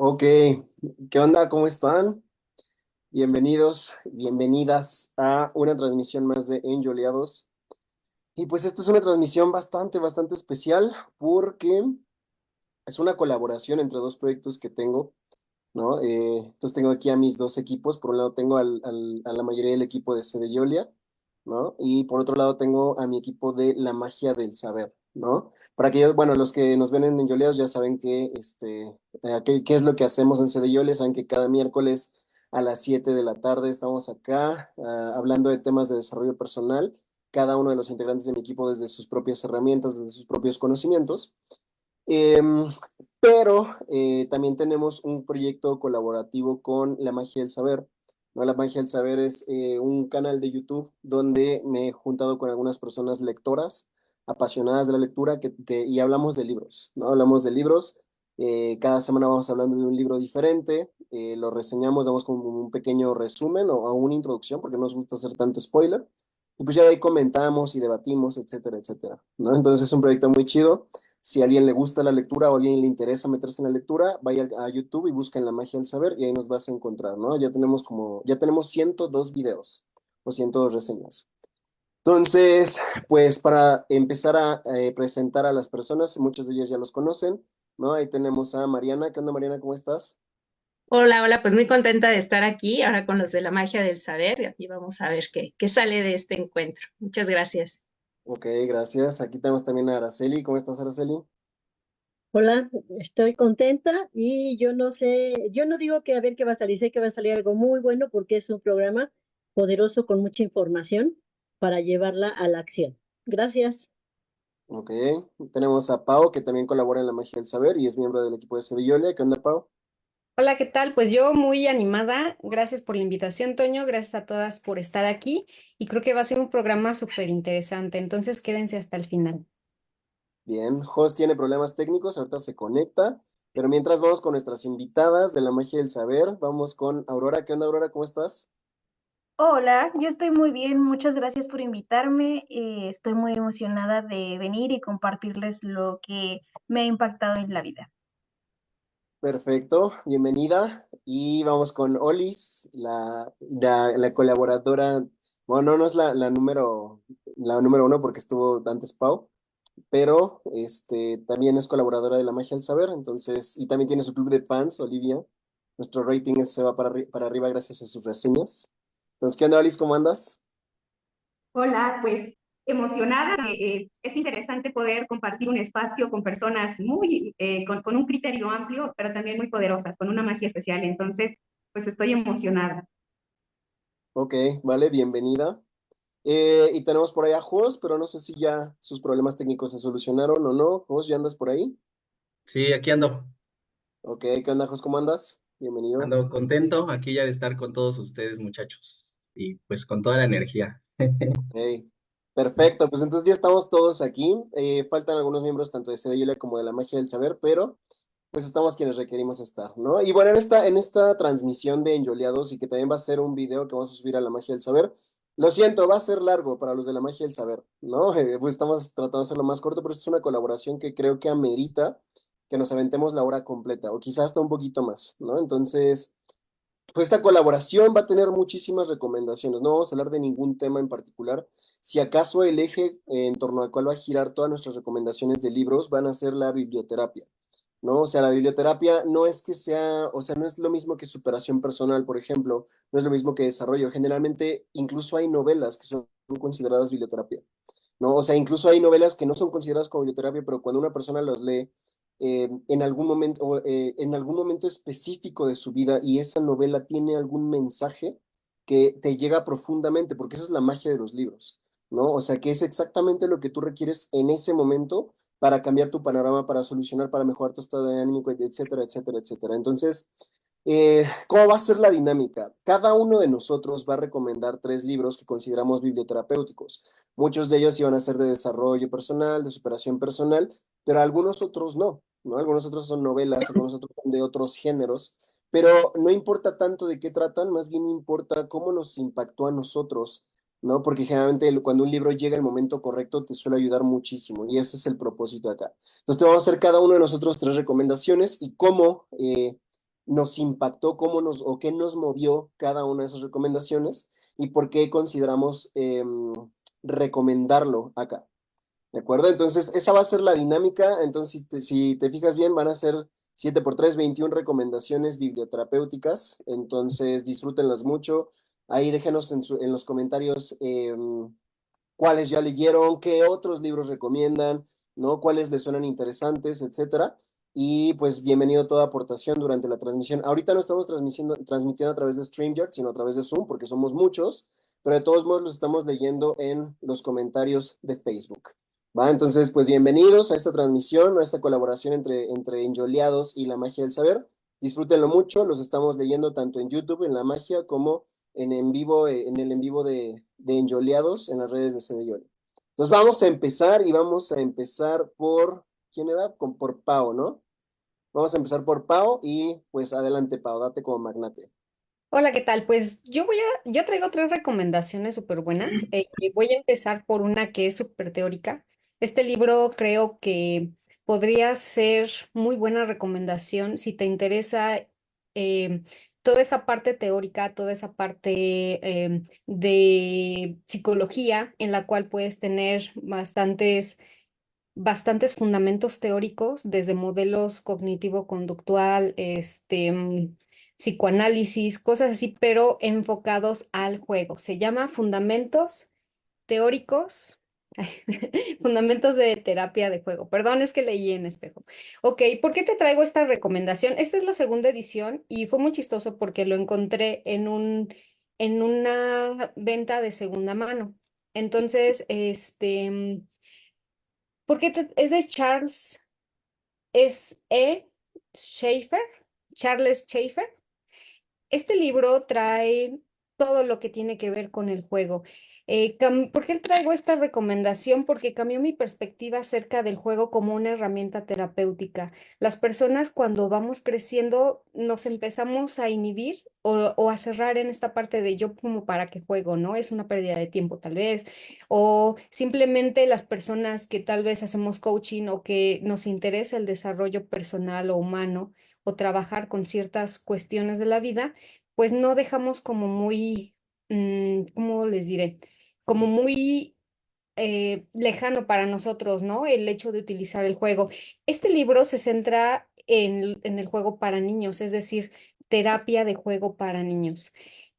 Ok, ¿qué onda? ¿Cómo están? Bienvenidos, bienvenidas a una transmisión más de Enjoleados. Y pues esta es una transmisión bastante especial porque es una colaboración entre dos proyectos que tengo, ¿no? Entonces tengo aquí a mis dos equipos. Por un lado tengo a la mayoría del equipo de Yolia, ¿no? Y por otro lado tengo a mi equipo de La Magia del Saber, ¿no? Para que bueno, los que nos ven en Yoleados ya saben que, qué es lo que hacemos en Yolia. Saben que cada miércoles a las 7 de la tarde estamos acá hablando de temas de desarrollo personal, cada uno de los integrantes de mi equipo desde sus propias herramientas, desde sus propios conocimientos. Em, pero también tenemos un proyecto colaborativo con La Magia del Saber, ¿no? La Magia del Saber es un canal de YouTube donde me he juntado con algunas personas lectoras, apasionadas de la lectura, y hablamos de libros, ¿no? Hablamos de libros. Cada semana vamos hablando de un libro diferente, lo reseñamos, damos como un pequeño resumen o una introducción, porque no nos gusta hacer tanto spoiler. Y pues ya de ahí comentamos y debatimos, etcétera, etcétera, ¿no? Entonces es un proyecto muy chido. Si a alguien le gusta la lectura o a alguien le interesa meterse en la lectura, vaya a YouTube y busquen La Magia del Saber y ahí nos vas a encontrar, ¿no? Ya tenemos 102 videos o 102 reseñas. Entonces, pues para empezar a presentar a las personas, muchos de ellos ya los conocen, ¿no? Ahí tenemos a Mariana. ¿Qué onda, Mariana? ¿Cómo estás? Hola, hola, pues muy contenta de estar aquí ahora con los de la magia del saber y vamos a ver qué sale de este encuentro. Muchas gracias. Ok, gracias. Aquí tenemos también a Araceli. ¿Cómo estás, Araceli? Hola, estoy contenta y yo no sé, yo no digo que a ver qué va a salir, sé que va a salir algo muy bueno porque es un programa poderoso con mucha información para llevarla a la acción. Gracias. Ok, tenemos a Pau, que también colabora en La Magia del Saber y es miembro del equipo de Cedillolia. ¿Qué onda, Pau? Hola, ¿qué tal? Pues yo muy animada. Gracias por la invitación, Toño. Gracias a todas por estar aquí. Y creo que va a ser un programa súper interesante. Entonces, quédense hasta el final. Bien, Jos tiene problemas técnicos, ahorita se conecta, pero mientras vamos con nuestras invitadas de La Magia del Saber, vamos con Aurora. ¿Qué onda, Aurora? ¿Cómo estás? Hola, yo estoy muy bien, muchas gracias por invitarme. Estoy muy emocionada de venir y compartirles lo que me ha impactado en la vida. Perfecto, bienvenida. Y vamos con Olis, la colaboradora, bueno, no es la número uno porque estuvo antes Pau, pero también es colaboradora de La Magia del Saber, entonces, y también tiene su club de fans, Olivia. Nuestro rating se va para arriba gracias a sus reseñas. Entonces, ¿qué onda, Olis? ¿Cómo andas? Hola, pues emocionada. Es interesante poder compartir un espacio con personas con un criterio amplio, pero también muy poderosas, con una magia especial. Entonces, pues estoy emocionada. Ok, vale, bienvenida. Y tenemos por ahí a Jos, pero no sé si ya sus problemas técnicos se solucionaron o no. Jos, ¿ya andas por ahí? Sí, aquí ando, Ok, ¿qué onda, Jos? ¿Cómo andas? Bienvenido. ando contento aquí ya de estar con todos ustedes, muchachos, y pues con toda la energía. Ok, perfecto, pues entonces ya estamos todos aquí. Faltan algunos miembros tanto de CDYL como de la Magia del Saber, pero pues estamos quienes requerimos estar, ¿no? Y bueno, en esta transmisión de Enjoleados y que también va a ser un video que vamos a subir a la Magia del Saber, lo siento, va a ser largo para los de la Magia del Saber, ¿no? Pues estamos tratando de hacerlo más corto, pero esta es una colaboración que creo que amerita que nos aventemos la hora completa, o quizás hasta un poquito más, ¿no? Entonces, pues esta colaboración va a tener muchísimas recomendaciones. No vamos a hablar de ningún tema en particular. Si acaso el eje en torno al cual va a girar todas nuestras recomendaciones de libros van a ser la biblioterapia, ¿no? O sea, la biblioterapia no es que sea, o sea, no es lo mismo que superación personal, por ejemplo, no es lo mismo que desarrollo. Generalmente, incluso hay novelas que son consideradas biblioterapia, ¿no? O sea, incluso hay novelas que no son consideradas como biblioterapia, pero cuando una persona las lee en algún momento específico de su vida y esa novela tiene algún mensaje que te llega profundamente, porque esa es la magia de los libros, ¿no? O sea, que es exactamente lo que tú requieres en ese momento para cambiar tu panorama, para solucionar, para mejorar tu estado de ánimo, etcétera, etcétera, etcétera. Entonces, ¿cómo va a ser la dinámica? Cada uno de nosotros va a recomendar tres libros que consideramos biblioterapéuticos. Muchos de ellos iban a ser de desarrollo personal, de superación personal, pero algunos otros no, ¿no? Algunos otros son novelas, algunos otros son de otros géneros, pero no importa tanto de qué tratan, más bien importa cómo nos impactó a nosotros, ¿no? Porque generalmente cuando un libro llega al momento correcto te suele ayudar muchísimo y ese es el propósito de acá. Entonces te vamos a hacer cada uno de nosotros tres recomendaciones y cómo nos impactó, o qué nos movió cada una de esas recomendaciones y por qué consideramos recomendarlo acá. ¿De acuerdo? Entonces, esa va a ser la dinámica. Entonces, si te fijas bien, van a ser 7 por 3, 21 recomendaciones biblioterapéuticas. Entonces, disfrútenlas mucho. Ahí déjenos en los comentarios cuáles ya leyeron, qué otros libros recomiendan, ¿no? Cuáles les suenan interesantes, etcétera. Y pues bienvenido toda aportación durante la transmisión. Ahorita no estamos transmitiendo a través de StreamYard, sino a través de Zoom, porque somos muchos, pero de todos modos los estamos leyendo en los comentarios de Facebook. ¿Va? Entonces, pues bienvenidos a esta transmisión, a esta colaboración entre Enjoleados y la Magia del Saber. Disfrútenlo mucho, los estamos leyendo tanto en YouTube, en La Magia, como en vivo, en el en vivo de Enjoleados en las redes de CDYOL. Entonces vamos a empezar y vamos a empezar por, ¿quién era? Por Pau, ¿no? Vamos a empezar por Pau y pues adelante, Pau, date como magnate. Hola, ¿qué tal? Pues yo traigo tres recomendaciones súper buenas. Y voy a empezar por una que es súper teórica. Este libro creo que podría ser muy buena recomendación si te interesa eh, toda esa parte teórica, toda esa parte de psicología en la cual puedes tener bastantes fundamentos teóricos, desde modelos cognitivo-conductual, psicoanálisis, cosas así, pero enfocados al juego. Se llama Fundamentos Teóricos, Fundamentos de Terapia de Juego. Perdón, es que leí en espejo. Ok, ¿por qué te traigo esta recomendación? Esta es la segunda edición y fue muy chistoso porque lo encontré en una venta de segunda mano. Entonces, es de Schaeffer, Charles Schaeffer. Este libro trae todo lo que tiene que ver con el juego. ¿Por qué traigo esta recomendación? Porque cambió mi perspectiva acerca del juego como una herramienta terapéutica. Las personas cuando vamos creciendo nos empezamos a inhibir o a cerrar en esta parte de yo como para qué juego, ¿no? Es una pérdida de tiempo tal vez. O simplemente las personas que tal vez hacemos coaching o que nos interesa el desarrollo personal o humano o trabajar con ciertas cuestiones de la vida, pues no dejamos como muy, ¿cómo les diré? Como muy lejano para nosotros, ¿no? El hecho de utilizar el juego. Este libro se centra en el juego para niños, es decir, terapia de juego para niños.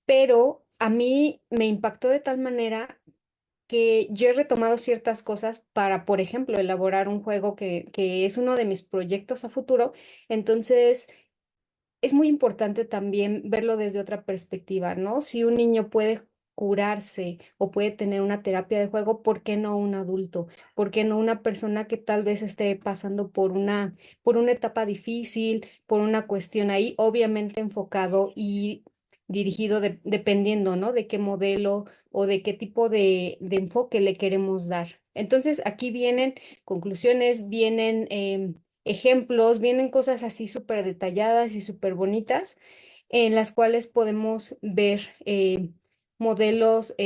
Pero a mí me impactó de tal manera que yo he retomado ciertas cosas para, por ejemplo, elaborar un juego que es uno de mis proyectos a futuro. Entonces, es muy importante también verlo desde otra perspectiva, ¿no? Si un niño puede curarse o puede tener una terapia de juego, ¿por qué no un adulto? ¿Por qué no una persona que tal vez esté pasando por una etapa difícil, por una cuestión ahí, obviamente enfocado y dirigido dependiendo, ¿no? De qué modelo o de qué tipo de enfoque le queremos dar. Entonces, aquí vienen conclusiones, vienen ejemplos, vienen cosas así súper detalladas y súper bonitas en las cuales podemos ver modelos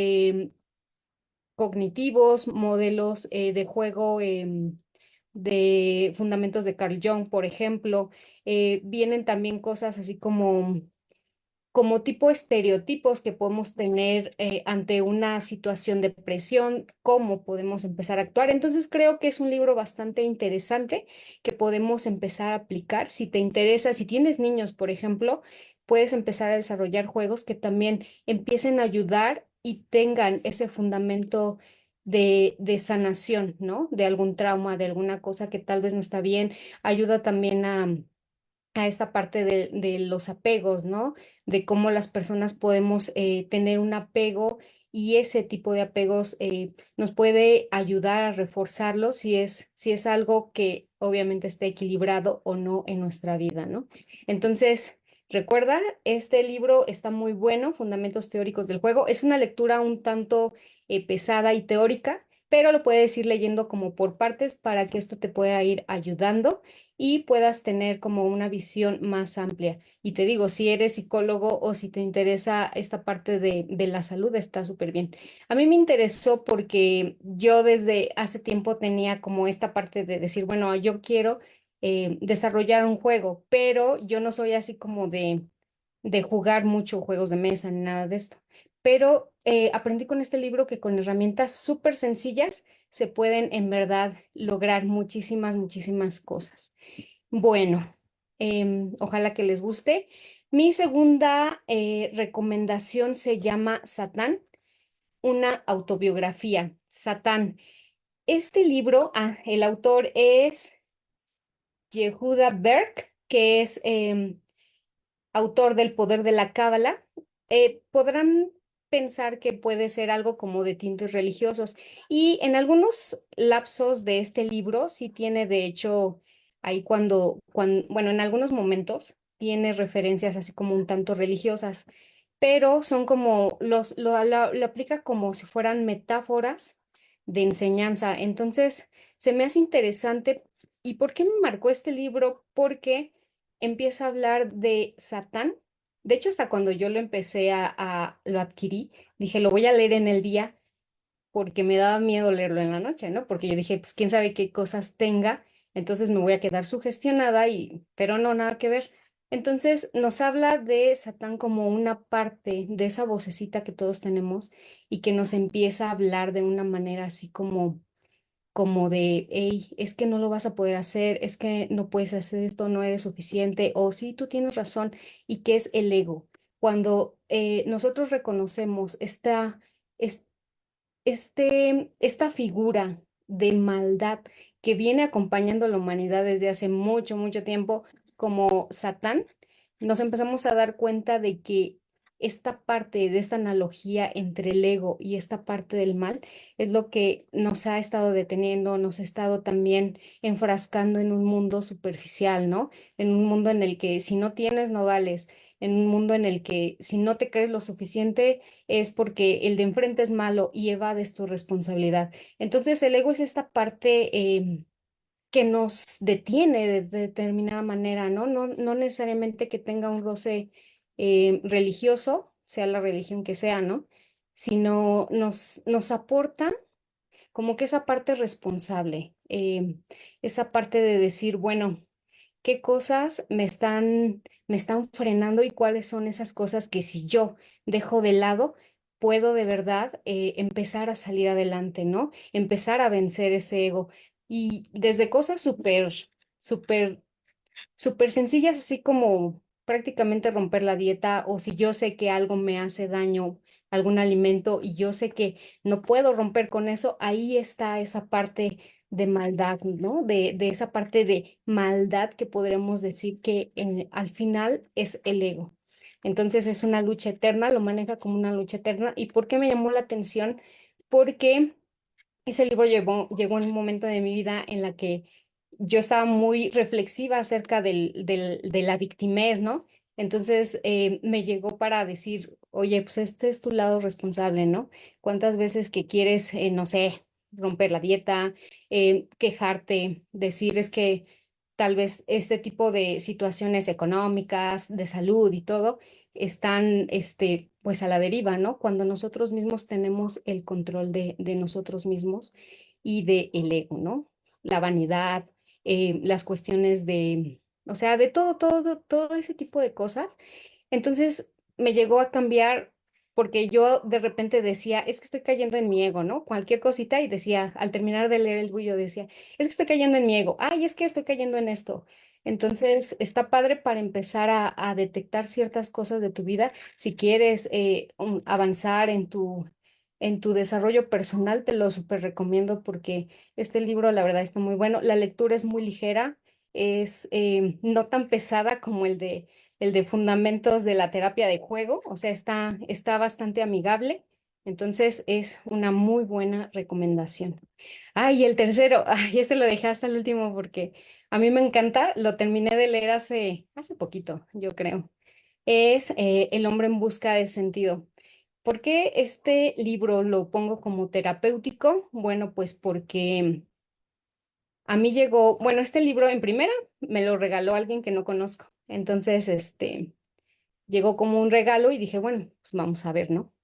cognitivos, modelos de juego de fundamentos de Carl Jung, por ejemplo. Vienen también cosas así como tipo estereotipos que podemos tener ante una situación de presión, cómo podemos empezar a actuar. Entonces creo que es un libro bastante interesante que podemos empezar a aplicar. Si te interesa, si tienes niños, por ejemplo, puedes empezar a desarrollar juegos que también empiecen a ayudar y tengan ese fundamento de sanación, ¿no? De algún trauma, de alguna cosa que tal vez no está bien. Ayuda también a esta parte de los apegos, ¿no? De cómo las personas podemos tener un apego y ese tipo de apegos nos puede ayudar a reforzarlo si es algo que obviamente esté equilibrado o no en nuestra vida, ¿no? Entonces, recuerda, este libro está muy bueno, Fundamentos Teóricos del Juego. Es una lectura un tanto pesada y teórica, pero lo puedes ir leyendo como por partes para que esto te pueda ir ayudando y puedas tener como una visión más amplia. Y te digo, si eres psicólogo o si te interesa esta parte de la salud, está súper bien. A mí me interesó porque yo desde hace tiempo tenía como esta parte de decir, bueno, yo quiero desarrollar un juego, pero yo no soy así como de jugar mucho juegos de mesa ni nada de esto. Pero aprendí con este libro que con herramientas súper sencillas se pueden en verdad lograr muchísimas, muchísimas cosas. Bueno, ojalá que les guste. Mi segunda recomendación se llama Satán, una autobiografía. Satán. Este libro, el autor es Yehuda Berk, que es autor del Poder de la Cábala. Podrán pensar que puede ser algo como de tintes religiosos y en algunos lapsos de este libro sí tiene, de hecho, ahí bueno, en algunos momentos tiene referencias así como un tanto religiosas, pero son como, lo aplica como si fueran metáforas de enseñanza. Entonces, se me hace interesante. ¿Y por qué me marcó este libro? Porque empieza a hablar de Satán. De hecho, hasta cuando yo lo empecé lo adquirí, dije, lo voy a leer en el día porque me daba miedo leerlo en la noche, ¿no? Porque yo dije, pues quién sabe qué cosas tenga, entonces me voy a quedar sugestionada pero no, nada que ver. Entonces nos habla de Satán como una parte de esa vocecita que todos tenemos y que nos empieza a hablar de una manera así como de, hey, es que no lo vas a poder hacer, es que no puedes hacer esto, no eres suficiente, o sí, tú tienes razón, y que es el ego. Cuando nosotros reconocemos es- esta figura de maldad que viene acompañando a la humanidad desde hace mucho, mucho tiempo, como Satán, nos empezamos a dar cuenta de que esta parte de esta analogía entre el ego y esta parte del mal es lo que nos ha estado deteniendo, nos ha estado también enfrascando en un mundo superficial, ¿no? En un mundo en el que si no tienes, no vales, en un mundo en el que si no te crees lo suficiente, es porque el de enfrente es malo y evades tu responsabilidad. Entonces, el ego es esta parte que nos detiene de determinada manera, ¿no? No necesariamente que tenga un roce religioso, sea la religión que sea, ¿no? Sino nos aporta como que esa parte responsable, esa parte de decir, bueno, qué cosas me están frenando y cuáles son esas cosas que si yo dejo de lado, puedo de verdad empezar a salir adelante, ¿no? Empezar a vencer ese ego. Y desde cosas súper súper sencillas, así como prácticamente romper la dieta o si yo sé que algo me hace daño, algún alimento y yo sé que no puedo romper con eso, ahí está esa parte de maldad, ¿no? De esa parte de maldad que podremos decir que al final es el ego. Entonces es una lucha eterna, lo maneja como una lucha eterna. ¿Y por qué me llamó la atención? Porque ese libro llegó en un momento de mi vida en la que yo estaba muy reflexiva acerca de la victimez, ¿no? Entonces me llegó para decir, oye, pues este es tu lado responsable, ¿no? ¿Cuántas veces que quieres, no sé, romper la dieta, quejarte, decir es que tal vez este tipo de situaciones económicas, de salud y todo, están, pues a la deriva, ¿no? Cuando nosotros mismos tenemos el control de nosotros mismos y de el ego, ¿no? La vanidad, las cuestiones o sea, de todo ese tipo de cosas. Entonces me llegó a cambiar porque yo de repente decía, es que estoy cayendo en mi ego, ¿no? Cualquier cosita y decía, al terminar de leer el libro, yo decía, es que estoy cayendo en mi ego, ay, es que estoy cayendo en esto. Entonces, está padre para empezar a detectar ciertas cosas de tu vida. Si quieres avanzar en tu desarrollo personal, te lo súper recomiendo porque este libro, la verdad, está muy bueno. La lectura es muy ligera, es no tan pesada como el de Fundamentos de la Terapia de Juego, o sea, está bastante amigable. Entonces, es una muy buena recomendación. Y el tercero, este lo dejé hasta el último porque a mí me encanta, lo terminé de leer hace poquito, yo creo. Es El hombre en busca de sentido. ¿Por qué este libro lo pongo como terapéutico? Bueno, pues porque a mí llegó, bueno, este libro en primera me lo regaló alguien que no conozco. Entonces, llegó como un regalo y dije, bueno, pues vamos a ver, ¿no?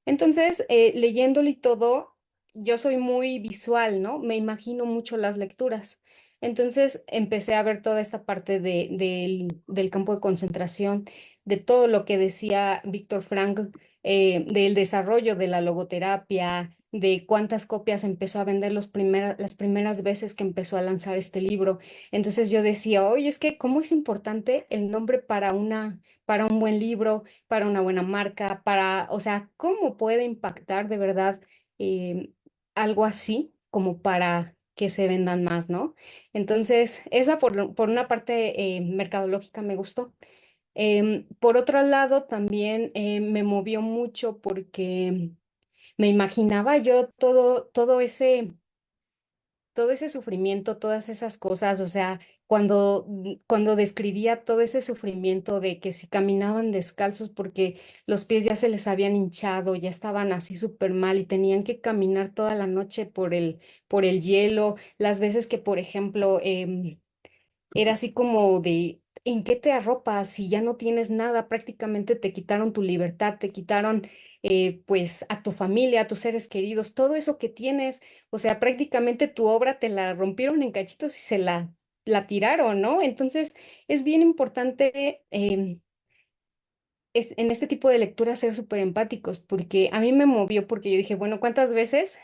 Entonces, leyéndolo y todo, yo soy muy visual, ¿no? Me imagino mucho las lecturas. Entonces empecé a ver toda esta parte del campo de concentración, de todo lo que decía Víctor Frankl, del desarrollo de la logoterapia, de cuántas copias empezó a vender las primeras veces que empezó a lanzar este libro. Entonces yo decía, oye, es que cómo es importante el nombre para un buen libro, para una buena marca, o sea, cómo puede impactar de verdad algo así como para que se vendan más, ¿no? Entonces, esa por una parte mercadológica me gustó. Por otro lado, también me movió mucho porque me imaginaba yo todo ese sufrimiento, todas esas cosas, o sea, cuando describía todo ese sufrimiento de que si caminaban descalzos porque los pies ya se les habían hinchado, ya estaban así súper mal y tenían que caminar toda la noche por el hielo, las veces que, por ejemplo, era así como de, ¿en qué te arropas? Si ya no tienes nada, prácticamente te quitaron tu libertad, te quitaron pues a tu familia, a tus seres queridos, todo eso que tienes, o sea, prácticamente tu obra te la rompieron en cachitos y la tiraron, ¿no? Entonces es bien importante en este tipo de lecturas ser súper empáticos, porque a mí me movió porque yo dije, bueno, ¿cuántas veces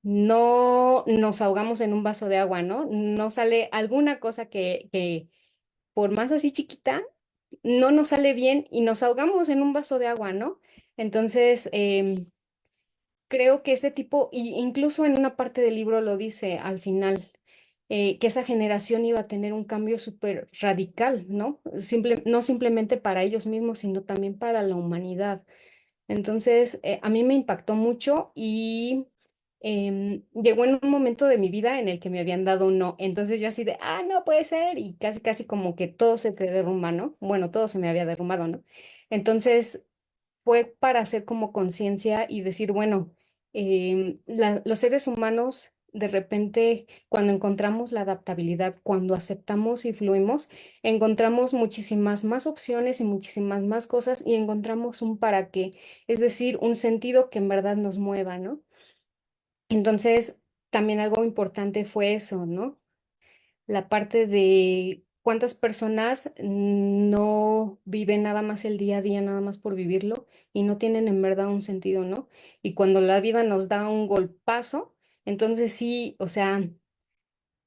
no nos ahogamos en un vaso de agua, ¿no? No sale alguna cosa que por más así chiquita, no nos sale bien y nos ahogamos en un vaso de agua, ¿no? Entonces, creo que ese tipo, incluso en una parte del libro lo dice al final, que esa generación iba a tener un cambio súper radical, ¿no? No simplemente para ellos mismos, sino también para la humanidad. Entonces, a mí me impactó mucho y llegó en un momento de mi vida en el que me habían dado un no. Entonces yo así de, ah, no puede ser. Y casi, casi como que todo se te derrumba, ¿no? Bueno, todo se me había derrumbado, ¿no? Entonces fue para hacer como conciencia y decir, bueno, los seres humanos, de repente, cuando encontramos la adaptabilidad, cuando aceptamos y fluimos, encontramos muchísimas más opciones y muchísimas más cosas y encontramos un para qué, es decir, un sentido que en verdad nos mueva, ¿no? Entonces, también algo importante fue eso, ¿no? La parte de cuántas personas no viven nada más el día a día, nada más por vivirlo y no tienen en verdad un sentido, ¿no? Y cuando la vida nos da un golpazo, entonces sí, o sea,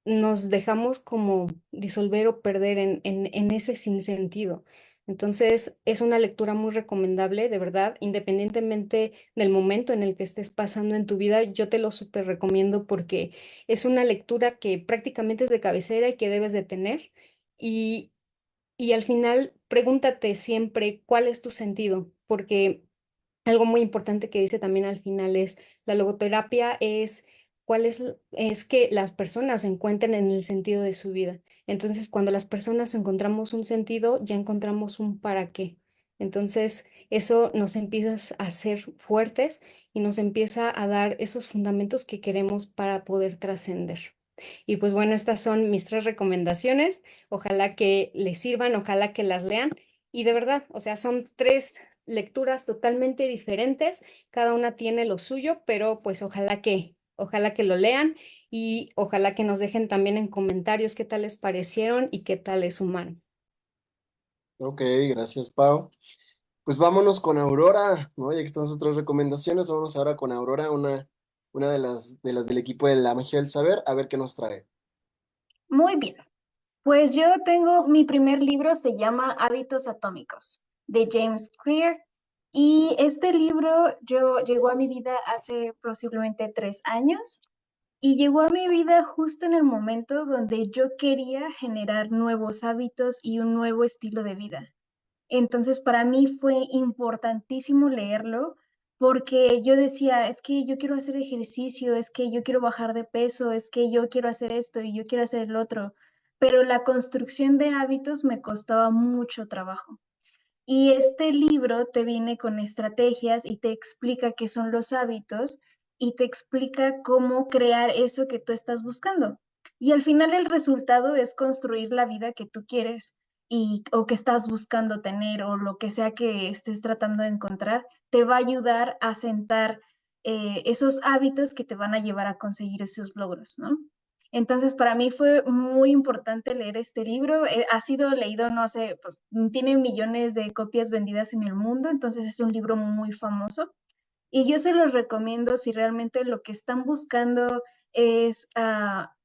nos dejamos como disolver o perder en ese sinsentido. Entonces, es una lectura muy recomendable, de verdad, independientemente del momento en el que estés pasando en tu vida, yo te lo súper recomiendo porque es una lectura que prácticamente es de cabecera y que debes de tener. Y, y al final, pregúntate siempre cuál es tu sentido, porque algo muy importante que dice también al final es, la logoterapia es es que las personas se encuentren en el sentido de su vida. Entonces, cuando las personas encontramos un sentido, ya encontramos un para qué. Entonces, eso nos empieza a hacer fuertes y nos empieza a dar esos fundamentos que queremos para poder trascender. Y pues bueno, estas son mis 3 recomendaciones. Ojalá que les sirvan, ojalá que las lean. Y de verdad, o sea, son 3 lecturas totalmente diferentes, cada una tiene lo suyo, pero pues ojalá que lo lean y ojalá que nos dejen también en comentarios qué tal les parecieron y qué tal les sumaron. Ok, gracias, Pau. Pues vámonos con Aurora, ¿no? Ya que están sus 3 recomendaciones, vamos ahora con Aurora, una de las del equipo de la magia del saber, a ver qué nos trae. Muy bien. Pues yo tengo mi primer libro, se llama Hábitos Atómicos, de James Clear. Y este libro llegó a mi vida hace posiblemente 3 años y llegó a mi vida justo en el momento donde yo quería generar nuevos hábitos y un nuevo estilo de vida. Entonces, para mí fue importantísimo leerlo porque yo decía, es que yo quiero hacer ejercicio, es que yo quiero bajar de peso, es que yo quiero hacer esto y yo quiero hacer el otro, pero la construcción de hábitos me costaba mucho trabajo. Y este libro te viene con estrategias y te explica qué son los hábitos y te explica cómo crear eso que tú estás buscando. Y al final el resultado es construir la vida que tú quieres o que estás buscando tener o lo que sea que estés tratando de encontrar, te va a ayudar a sentar esos hábitos que te van a llevar a conseguir esos logros, ¿no? Entonces, para mí fue muy importante leer este libro. Ha sido leído, no sé, pues tiene millones de copias vendidas en el mundo, entonces es un libro muy famoso. Y yo se los recomiendo si realmente lo que están buscando es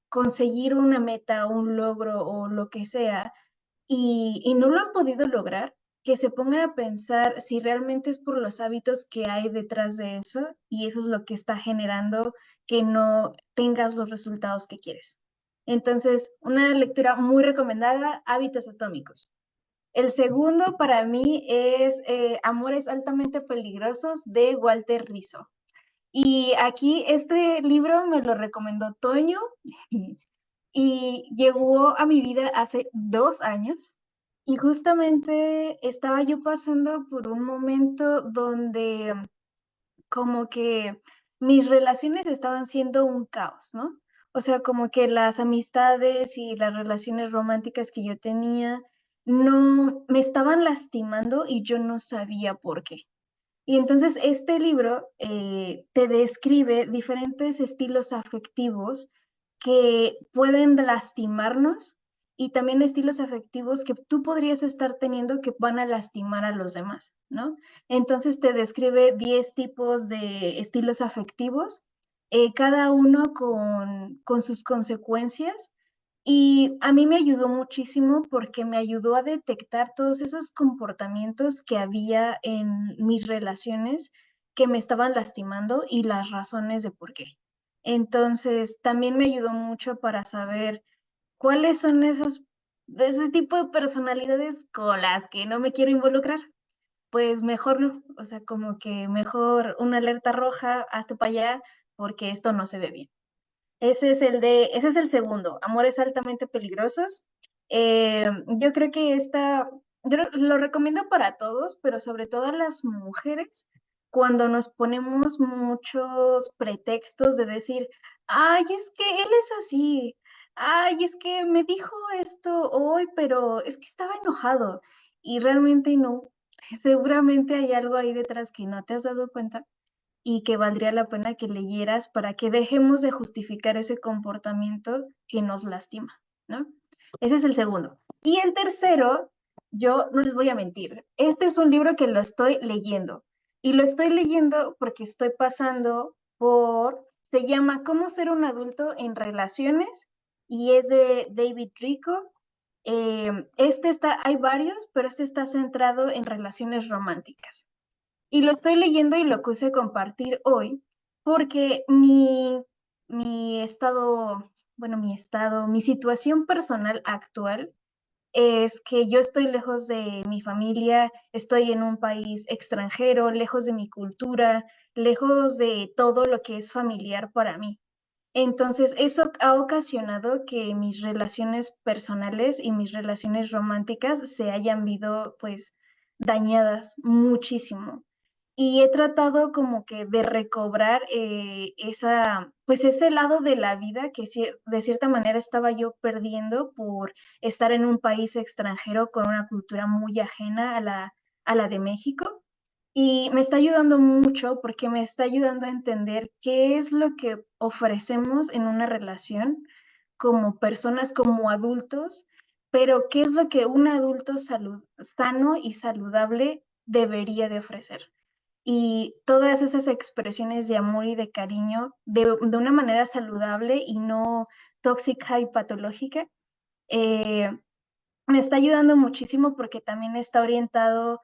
conseguir una meta, un logro o lo que sea, y no lo han podido lograr, que se pongan a pensar si realmente es por los hábitos que hay detrás de eso y eso es lo que está generando que no tengas los resultados que quieres. Entonces, una lectura muy recomendada, Hábitos Atómicos. El segundo para mí es Amores altamente peligrosos de Walter Rizzo. Y aquí este libro me lo recomendó Toño y llegó a mi vida hace 2 años. Y justamente estaba yo pasando por un momento donde como que mis relaciones estaban siendo un caos, ¿no? O sea, como que las amistades y las relaciones románticas que yo tenía no me estaban lastimando y yo no sabía por qué. Y entonces este libro te describe diferentes estilos afectivos que pueden lastimarnos y también estilos afectivos que tú podrías estar teniendo que van a lastimar a los demás, ¿no? Entonces te describe 10 tipos de estilos afectivos, cada uno con sus consecuencias. Y a mí me ayudó muchísimo porque me ayudó a detectar todos esos comportamientos que había en mis relaciones que me estaban lastimando y las razones de por qué. Entonces, también me ayudó mucho para saber cuáles son ese tipo de personalidades con las que no me quiero involucrar. Pues mejor no, o sea, como que mejor una alerta roja, hazte para allá, porque esto no se ve bien. Ese es el segundo, Amores altamente peligrosos. Yo creo que yo lo recomiendo para todos, pero sobre todo a las mujeres, cuando nos ponemos muchos pretextos de decir, ay, es que él es así, ay, es que me dijo esto hoy, pero es que estaba enojado. Y realmente no, seguramente hay algo ahí detrás que no te has dado cuenta y que valdría la pena que leyeras para que dejemos de justificar ese comportamiento que nos lastima, ¿no? Ese es el segundo. Y el tercero, yo no les voy a mentir, este es un libro que lo estoy leyendo y lo estoy leyendo porque estoy pasando se llama ¿Cómo ser un adulto en relaciones? Y es de David Rico. Hay varios, pero este está centrado en relaciones románticas. Y lo estoy leyendo y lo quise compartir hoy porque mi estado, bueno, mi situación personal actual es que yo estoy lejos de mi familia, estoy en un país extranjero, lejos de mi cultura, lejos de todo lo que es familiar para mí. Entonces, eso ha ocasionado que mis relaciones personales y mis relaciones románticas se hayan visto, pues, dañadas muchísimo. Y he tratado como que de recobrar pues ese lado de la vida que de cierta manera estaba yo perdiendo por estar en un país extranjero con una cultura muy ajena a la de México. Y me está ayudando mucho porque me está ayudando a entender qué es lo que ofrecemos en una relación como personas, como adultos, pero qué es lo que un adulto sano y saludable debería de ofrecer. Y todas esas expresiones de amor y de cariño de una manera saludable y no tóxica y patológica. eh, Me está ayudando muchísimo porque también está orientado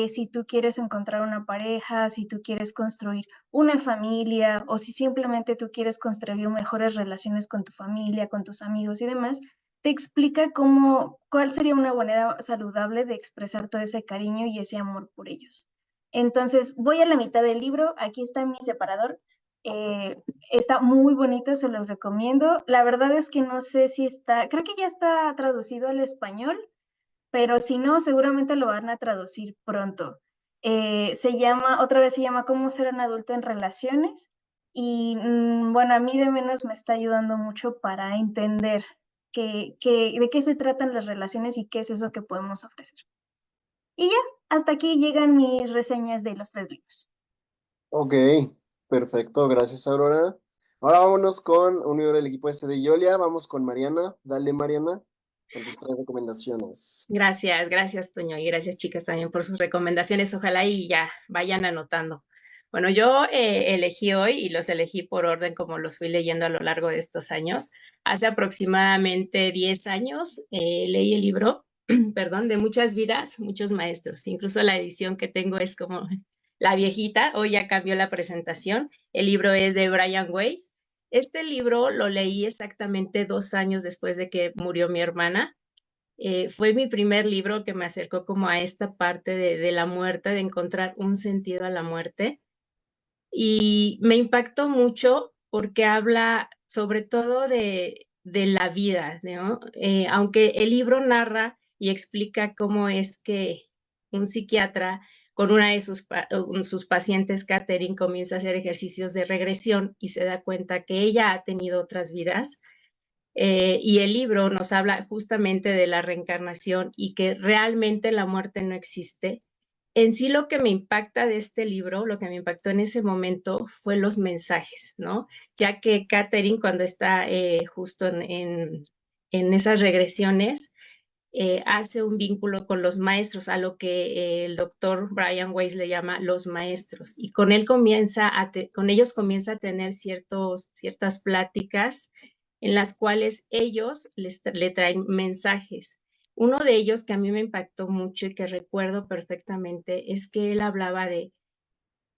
si tú quieres encontrar una pareja, si tú quieres construir una familia o si simplemente tú quieres construir mejores relaciones con tu familia, con tus amigos y demás, te explica cuál sería una manera saludable de expresar todo ese cariño y ese amor por ellos. Entonces, voy a la mitad del libro, aquí está mi separador. eh, Está muy bonito, se los recomiendo. La verdad es que no sé si creo que ya está traducido al español, pero si no, seguramente lo van a traducir pronto. Otra vez se llama ¿Cómo ser un adulto en relaciones? Y bueno, a mí de menos me está ayudando mucho para entender de qué se tratan las relaciones y qué es eso que podemos ofrecer. Y ya, hasta aquí llegan mis reseñas de los 3 libros. Ok, perfecto, gracias Aurora. Ahora vámonos con un miembro del equipo S de Yolia. Vamos con Mariana. Dale, Mariana, con tus 3 recomendaciones. Gracias, Toño, y gracias, chicas, también por sus recomendaciones. Ojalá y ya vayan anotando. Bueno, yo elegí hoy y los elegí por orden como los fui leyendo a lo largo de estos años. Hace aproximadamente 10 años leí el libro, perdón, de Muchas vidas, muchos maestros. Incluso la edición que tengo es como la viejita, hoy ya cambió la presentación. El libro es de Brian Weiss. Este libro lo leí exactamente 2 años después de que murió mi hermana. Fue mi primer libro que me acercó como a esta parte de la muerte, de encontrar un sentido a la muerte. Y me impactó mucho porque habla sobre todo de la vida, ¿no? Aunque el libro narra y explica cómo es que un psiquiatra con una de sus pacientes, Catherine, comienza a hacer ejercicios de regresión y se da cuenta que ella ha tenido otras vidas. Y el libro nos habla justamente de la reencarnación y que realmente la muerte no existe. En sí lo que me impacta de este libro, lo que me impactó en ese momento fue los mensajes, ¿no? Ya que Catherine cuando está justo en esas regresiones, hace un vínculo con los maestros, a lo que el doctor Brian Weiss le llama los maestros, y con él con ellos comienza a tener ciertas pláticas en las cuales ellos le traen mensajes. Uno de ellos que a mí me impactó mucho y que recuerdo perfectamente es que él hablaba de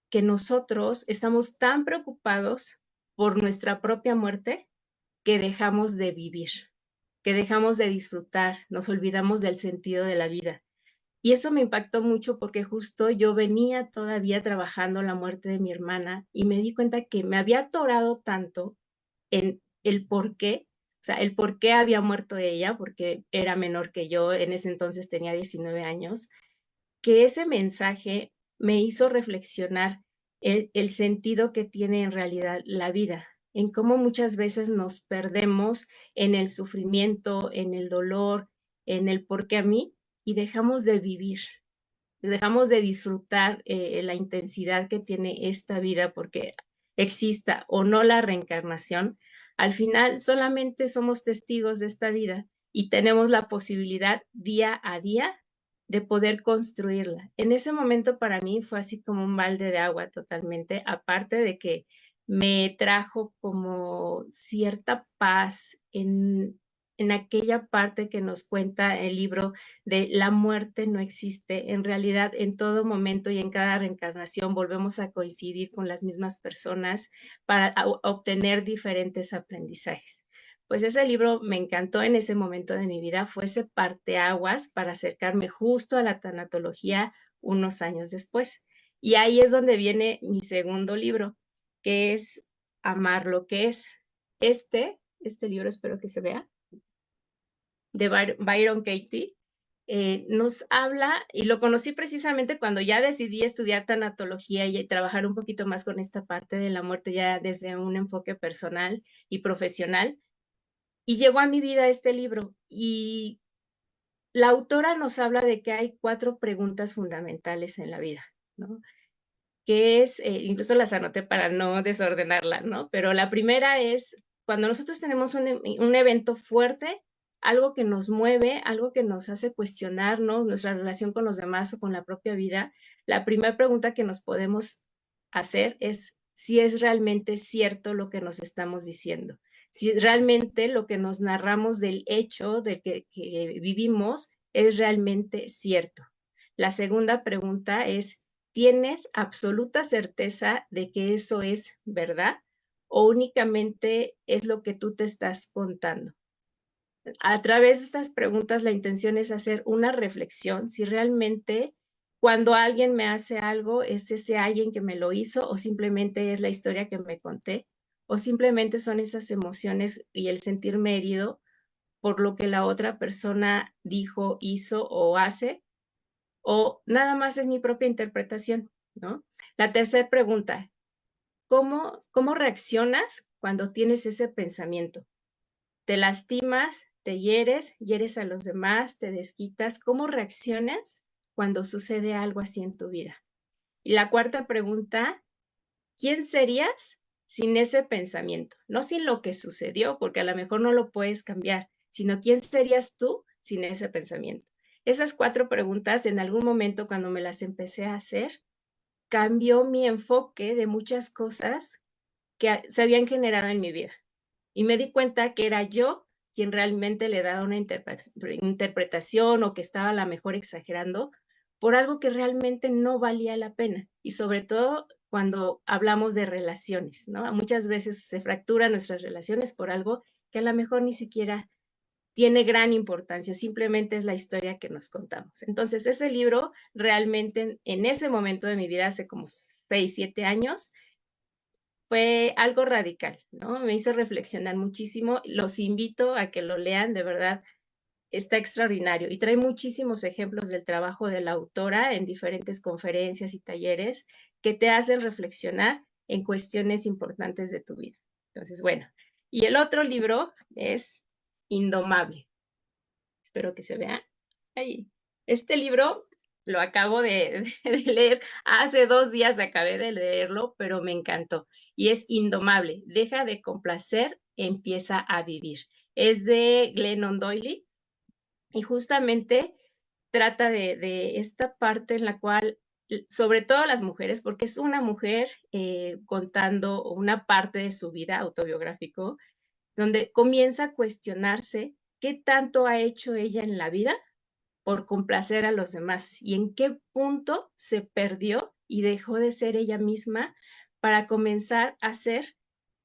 que nosotros estamos tan preocupados por nuestra propia muerte que dejamos de vivir, que dejamos de disfrutar, nos olvidamos del sentido de la vida. Y eso me impactó mucho porque justo yo venía todavía trabajando la muerte de mi hermana y me di cuenta que me había atorado tanto en el por qué, o sea, el por qué había muerto ella, porque era menor que yo, en ese entonces tenía 19 años, que ese mensaje me hizo reflexionar el sentido que tiene en realidad la vida, en cómo muchas veces nos perdemos en el sufrimiento, en el dolor, en el por qué a mí, y dejamos de vivir, dejamos de disfrutar la intensidad que tiene esta vida, porque exista o no la reencarnación, al final solamente somos testigos de esta vida y tenemos la posibilidad día a día de poder construirla. En ese momento para mí fue así como un balde de agua totalmente, aparte de que me trajo como cierta paz en aquella parte que nos cuenta el libro de la muerte no existe. En realidad, en todo momento y en cada reencarnación volvemos a coincidir con las mismas personas para obtener diferentes aprendizajes. Pues ese libro me encantó en ese momento de mi vida, fue ese parteaguas para acercarme justo a la tanatología unos años después. Y ahí es donde viene mi segundo libro, que es Amar lo que es. Este libro espero que se vea, de Byron Katie, nos habla, y lo conocí precisamente cuando ya decidí estudiar tanatología y trabajar un poquito más con esta parte de la muerte ya desde un enfoque personal y profesional, y llegó a mi vida este libro, y la autora nos habla de que hay 4 preguntas fundamentales en la vida, ¿no? Que es, incluso las anoté para no desordenarlas, ¿no? Pero la primera es, cuando nosotros tenemos un evento fuerte, algo que nos mueve, algo que nos hace cuestionarnos nuestra relación con los demás o con la propia vida, la primera pregunta que nos podemos hacer es si es realmente cierto lo que nos estamos diciendo, si realmente lo que nos narramos del hecho de que vivimos es realmente cierto. La segunda pregunta es, ¿tienes absoluta certeza de que eso es verdad o únicamente es lo que tú te estás contando? A través de estas preguntas, la intención es hacer una reflexión si realmente cuando alguien me hace algo, es ese alguien que me lo hizo o simplemente es la historia que me conté o simplemente son esas emociones y el sentirme herido por lo que la otra persona dijo, hizo o hace, o nada más es mi propia interpretación, ¿no? La tercera pregunta, ¿cómo reaccionas cuando tienes ese pensamiento? ¿Te lastimas, te hieres a los demás, te desquitas? ¿Cómo reaccionas cuando sucede algo así en tu vida? Y la cuarta pregunta, ¿quién serías sin ese pensamiento, no sin lo que sucedió, porque a lo mejor no lo puedes cambiar, sino quién serías tú sin ese pensamiento. Esas 4 preguntas, en algún momento cuando me las empecé a hacer, cambió mi enfoque de muchas cosas que se habían generado en mi vida. Y me di cuenta que era yo quien realmente le daba una interpretación o que estaba a lo mejor exagerando por algo que realmente no valía la pena. Y sobre todo cuando hablamos de relaciones, ¿no? Muchas veces se fracturan nuestras relaciones por algo que a lo mejor ni siquiera tiene gran importancia, simplemente es la historia que nos contamos. Entonces, ese libro realmente en ese momento de mi vida, hace como 6, 7 años, fue algo radical, ¿no? Me hizo reflexionar muchísimo. Los invito a que lo lean, de verdad, está extraordinario y trae muchísimos ejemplos del trabajo de la autora en diferentes conferencias y talleres que te hacen reflexionar en cuestiones importantes de tu vida. Entonces, bueno, y el otro libro es Indomable. Espero que se vea ahí. Este libro lo acabo de leer, hace 2 días acabé de leerlo, pero me encantó. Y es Indomable, deja de complacer, empieza a vivir. Es de Glennon Doyle y justamente trata de esta parte en la cual, sobre todo las mujeres, porque es una mujer contando una parte de su vida autobiográfico, donde comienza a cuestionarse qué tanto ha hecho ella en la vida por complacer a los demás y en qué punto se perdió y dejó de ser ella misma para comenzar a ser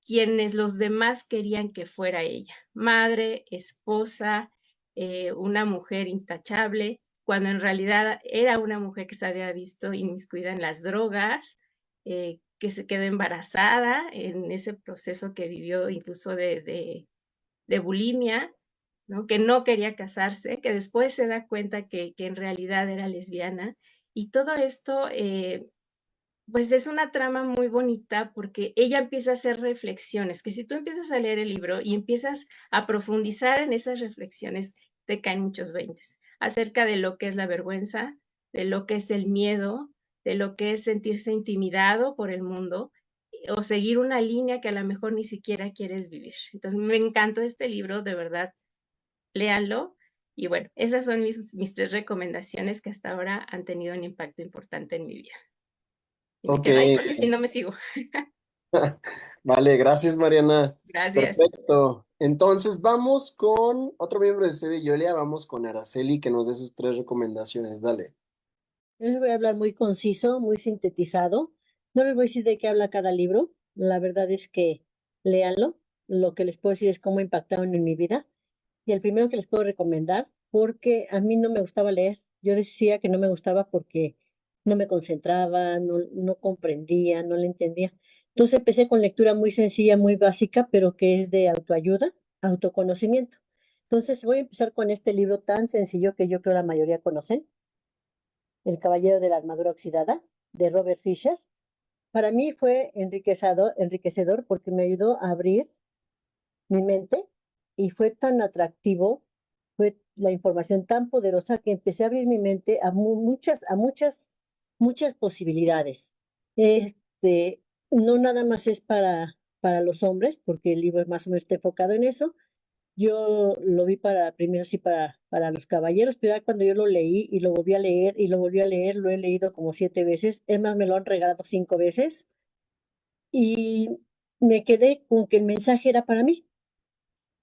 quienes los demás querían que fuera ella, madre, esposa, una mujer intachable, cuando en realidad era una mujer que se había visto inmiscuida en las drogas, que se quedó embarazada en ese proceso que vivió incluso de bulimia, ¿no? Que no quería casarse, que después se da cuenta que en realidad era lesbiana. Y todo esto, pues es una trama muy bonita porque ella empieza a hacer reflexiones, que si tú empiezas a leer el libro y empiezas a profundizar en esas reflexiones, te caen muchos veintes acerca de lo que es la vergüenza, de lo que es el miedo, de lo que es sentirse intimidado por el mundo o seguir una línea que a lo mejor ni siquiera quieres vivir. Entonces, me encantó este libro, de verdad, léanlo. Y bueno, esas son mis 3 recomendaciones que hasta ahora han tenido un impacto importante en mi vida. Y me Ok, quedo ahí porque si no me sigo. vale, gracias Mariana. Gracias. Perfecto. Entonces vamos con otro miembro de CD Yolia, vamos con Araceli que nos dé sus 3 recomendaciones. Dale. Yo les voy a hablar muy conciso, muy sintetizado. No les voy a decir de qué habla cada libro. La verdad es que léanlo. Lo que les puedo decir es cómo impactaron en mi vida. Y el primero que les puedo recomendar, porque a mí no me gustaba leer. Yo decía que no me gustaba porque no me concentraba, no comprendía, no le entendía. Entonces empecé con lectura muy sencilla, muy básica, pero que es de autoayuda, autoconocimiento. Entonces voy a empezar con este libro tan sencillo que yo creo la mayoría conocen, El Caballero de la Armadura Oxidada, de Robert Fisher. Para mí fue enriquecedor porque me ayudó a abrir mi mente y fue tan atractivo, fue la información tan poderosa que empecé a abrir mi mente a muchas posibilidades. Este, no nada más es para los hombres, porque el libro más o menos está enfocado en eso. Yo lo vi primero sí para los caballeros, pero ya cuando yo lo leí y lo volví a leer y lo volví a leer, lo he leído como 7 veces, es más, me lo han regalado 5 veces y me quedé con que el mensaje era para mí.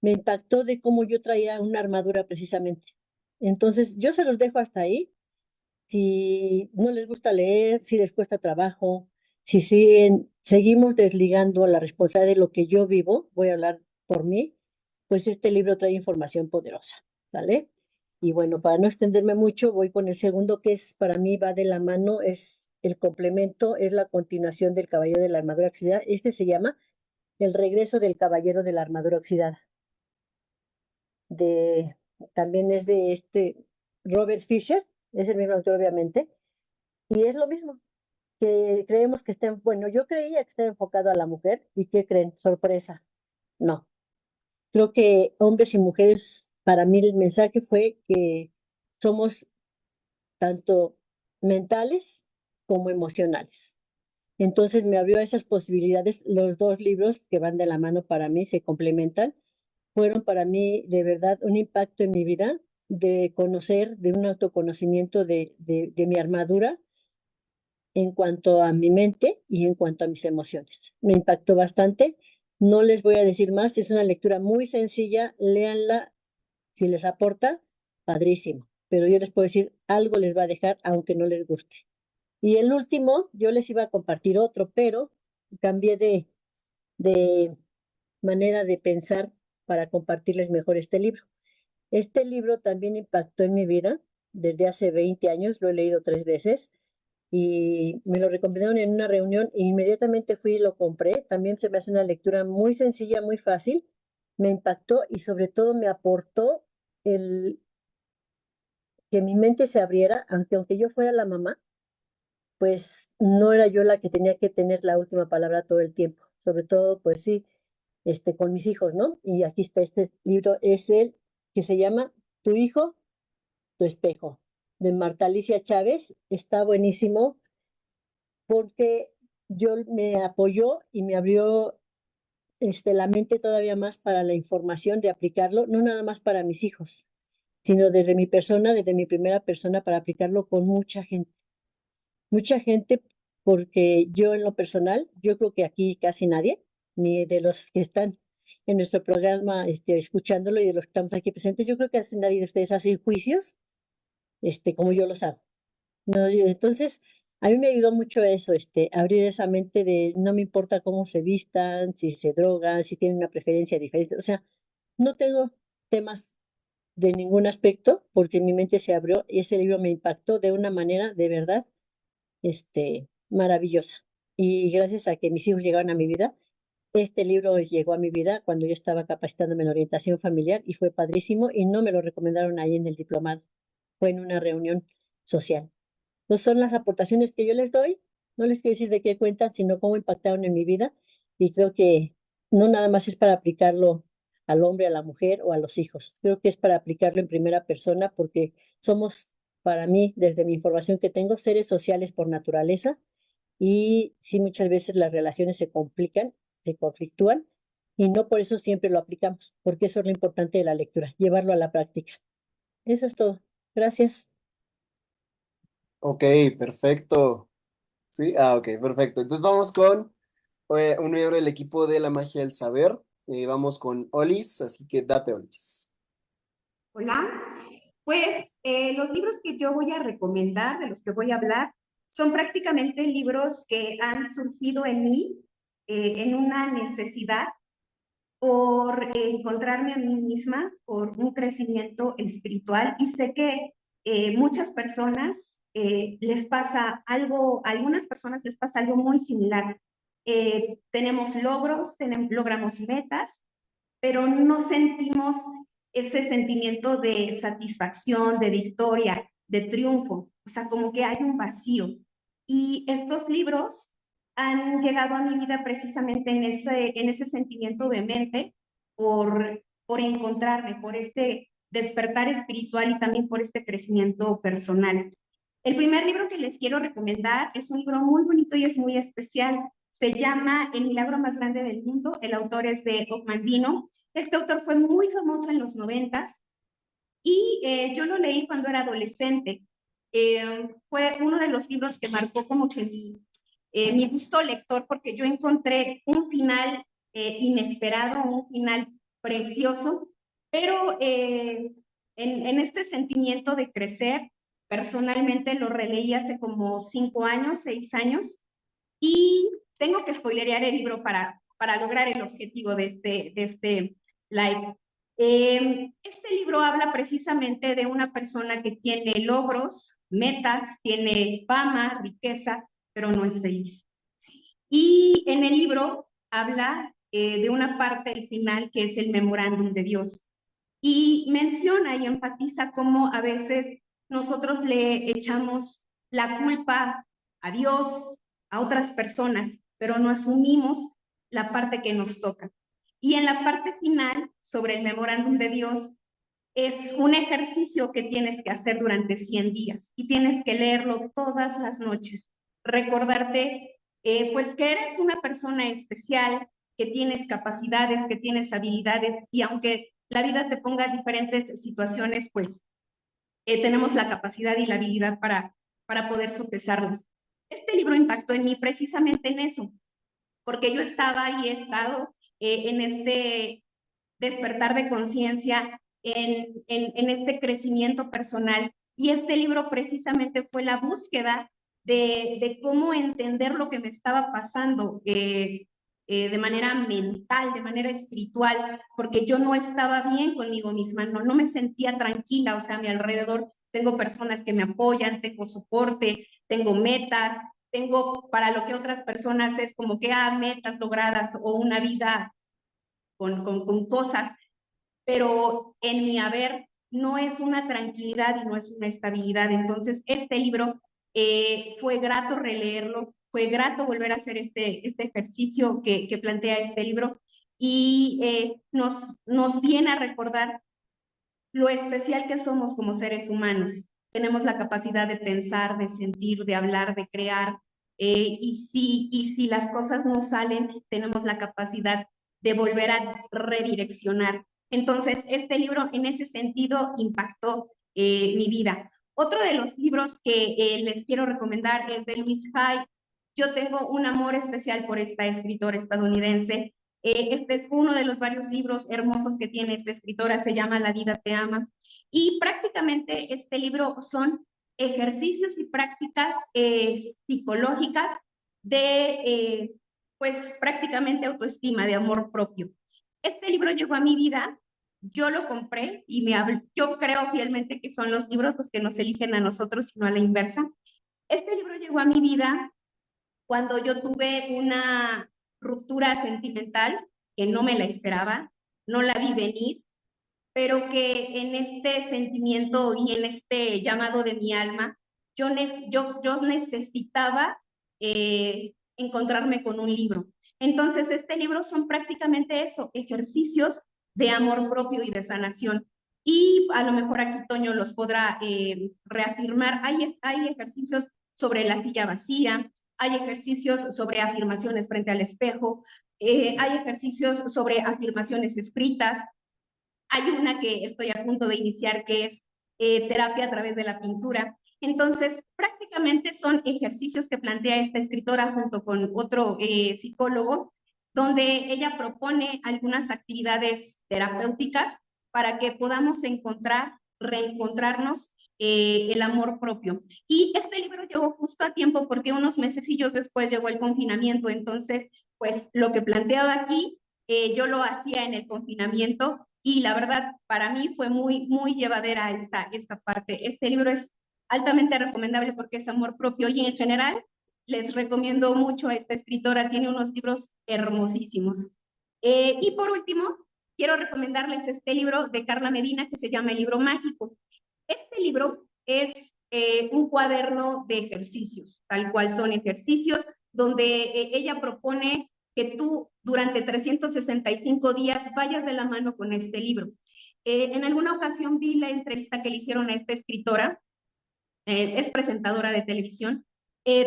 Me impactó de cómo yo traía una armadura precisamente. Entonces, yo se los dejo hasta ahí. Si no les gusta leer, si les cuesta trabajo, si seguimos desligando la responsabilidad de lo que yo vivo, voy a hablar por mí, pues este libro trae información poderosa, ¿vale? Y bueno, para no extenderme mucho, voy con el segundo que es para mí va de la mano, es el complemento, es la continuación del Caballero de la Armadura Oxidada. Este se llama El regreso del Caballero de la Armadura Oxidada. De, también es de Robert Fisher, es el mismo autor obviamente, y es lo mismo, que creemos que está, bueno, yo creía que estaba enfocado a la mujer, ¿y qué creen? Sorpresa, no. Creo que hombres y mujeres, para mí el mensaje fue que somos tanto mentales como emocionales. Entonces me abrió esas posibilidades. Los dos libros que van de la mano para mí se complementan. Fueron para mí de verdad un impacto en mi vida de conocer, de un autoconocimiento de mi armadura en cuanto a mi mente y en cuanto a mis emociones. Me impactó bastante. No les voy a decir más, es una lectura muy sencilla, léanla, si les aporta, padrísimo. Pero yo les puedo decir, algo les va a dejar, aunque no les guste. Y el último, yo les iba a compartir otro, pero cambié de manera de pensar para compartirles mejor este libro. Este libro también impactó en mi vida desde hace 20 años, lo he leído 3 veces y me lo recomendaron en una reunión e inmediatamente fui y lo compré. También se me hace una lectura muy sencilla, muy fácil, me impactó y sobre todo me aportó el que mi mente se abriera, aunque yo fuera la mamá, pues no era yo la que tenía que tener la última palabra todo el tiempo, sobre todo, pues sí, con mis hijos, ¿no? Y aquí está este libro, es el que se llama Tu hijo, tu espejo, de Marta Alicia Chávez. Está buenísimo porque yo me apoyó y me abrió la mente todavía más para la información de aplicarlo, no nada más para mis hijos, sino desde mi persona, desde mi primera persona, para aplicarlo con mucha gente, porque yo en lo personal, yo creo que aquí casi nadie, ni de los que están en nuestro programa escuchándolo y de los que estamos aquí presentes, yo creo que casi nadie de ustedes hace juicios como yo los hago. ¿No? Entonces, a mí me ayudó mucho eso, abrir esa mente de no me importa cómo se vistan, si se drogan, si tienen una preferencia diferente. O sea, no tengo temas de ningún aspecto porque mi mente se abrió y ese libro me impactó de una manera de verdad maravillosa. Y gracias a que mis hijos llegaron a mi vida, este libro llegó a mi vida cuando yo estaba capacitándome en orientación familiar y fue padrísimo y no me lo recomendaron ahí en el diplomado, fue en una reunión social. Pues son las aportaciones que yo les doy, no les quiero decir de qué cuentan, sino cómo impactaron en mi vida y creo que no nada más es para aplicarlo al hombre, a la mujer o a los hijos, creo que es para aplicarlo en primera persona porque somos, para mí, desde mi información que tengo, seres sociales por naturaleza y sí muchas veces las relaciones se complican, se conflictúan y no por eso siempre lo aplicamos, porque eso es lo importante de la lectura, llevarlo a la práctica. Eso es todo. Gracias. Ok, perfecto. Sí, ok, perfecto. Entonces vamos con un miembro del equipo de la magia del saber. Vamos con Olis, así que date, Olis. Hola, pues los libros que yo voy a recomendar, de los que voy a hablar, son prácticamente libros que han surgido en mí en una necesidad por encontrarme a mí misma, por un crecimiento espiritual y sé que muchas personas les pasa algo, a algunas personas les pasa algo muy similar. Tenemos logros, logramos metas, pero no sentimos ese sentimiento de satisfacción, de victoria, de triunfo, o sea, como que hay un vacío. Y estos libros han llegado a mi vida precisamente en ese sentimiento de mente por encontrarme, por este despertar espiritual y también por este crecimiento personal. El primer libro que les quiero recomendar es un libro muy bonito y es muy especial. Se llama El milagro más grande del mundo. El autor es de Mandino. Este autor fue muy famoso en los 90s y yo lo leí cuando era adolescente. Fue uno de los libros que marcó como que mi gusto lector porque yo encontré un final inesperado, un final precioso, pero en este sentimiento de crecer, personalmente lo releí hace como 5 años, 6 años, y tengo que spoilerear el libro para lograr el objetivo de este live. Este libro habla precisamente de una persona que tiene logros, metas, tiene fama, riqueza, pero no es feliz. Y en el libro habla de una parte del final que es el memorándum de Dios. Y menciona y enfatiza cómo a veces nosotros le echamos la culpa a Dios, a otras personas, pero no asumimos la parte que nos toca. Y en la parte final, sobre el memorándum de Dios, es un ejercicio que tienes que hacer durante 100 días y tienes que leerlo todas las noches, recordarte pues que eres una persona especial, que tienes capacidades, que tienes habilidades, y aunque la vida te ponga diferentes situaciones, pues tenemos la capacidad y la habilidad para poder sopesarlas. Este libro impactó en mí precisamente en eso, porque yo estaba y he estado en este despertar de conciencia, en este crecimiento personal. Y este libro precisamente fue la búsqueda de cómo entender lo que me estaba pasando de manera mental, de manera espiritual, porque yo no estaba bien conmigo misma, no me sentía tranquila, o sea, a mi alrededor tengo personas que me apoyan, tengo soporte, tengo metas, tengo para lo que otras personas es como que metas logradas o una vida con cosas, pero en mi haber no es una tranquilidad y no es una estabilidad. Entonces, este libro fue grato releerlo, fue grato volver a hacer este ejercicio que plantea este libro y nos viene a recordar lo especial que somos como seres humanos. Tenemos la capacidad de pensar, de sentir, de hablar, de crear, y si las cosas no salen, tenemos la capacidad de volver a redireccionar. Entonces, este libro en ese sentido impactó mi vida. Otro de los libros que les quiero recomendar es de Louise Hay. Yo tengo un amor especial por esta escritora estadounidense. Este es uno de los varios libros hermosos que tiene esta escritora, se llama La vida te ama. Y prácticamente este libro son ejercicios y prácticas psicológicas de, pues prácticamente autoestima, de amor propio. Este libro llegó a mi vida, yo lo compré y yo creo fielmente que son los libros los que nos eligen a nosotros y no a la inversa. Este libro llegó a mi vida cuando yo tuve una ruptura sentimental que no me la esperaba, no la vi venir, pero que en este sentimiento y en este llamado de mi alma, yo necesitaba encontrarme con un libro. Entonces, este libro son prácticamente eso, ejercicios de amor propio y de sanación. Y a lo mejor aquí Toño los podrá reafirmar. Hay ejercicios sobre la silla vacía, hay ejercicios sobre afirmaciones frente al espejo, hay ejercicios sobre afirmaciones escritas, hay una que estoy a punto de iniciar que es terapia a través de la pintura. Entonces, prácticamente son ejercicios que plantea esta escritora junto con otro psicólogo, donde ella propone algunas actividades terapéuticas para que podamos reencontrarnos el amor propio. Y este libro llegó justo a tiempo porque unos mesecillos después llegó el confinamiento, entonces, pues lo que planteaba aquí, yo lo hacía en el confinamiento y la verdad para mí fue muy llevadera esta parte. Este libro es altamente recomendable porque es amor propio y en general les recomiendo mucho a esta escritora, tiene unos libros hermosísimos. Y por último, quiero recomendarles este libro de Carla Medina que se llama El Libro Mágico. Este libro es un cuaderno de ejercicios, tal cual son ejercicios donde ella propone que tú durante 365 días vayas de la mano con este libro. En alguna ocasión vi la entrevista que le hicieron a esta escritora, es presentadora de televisión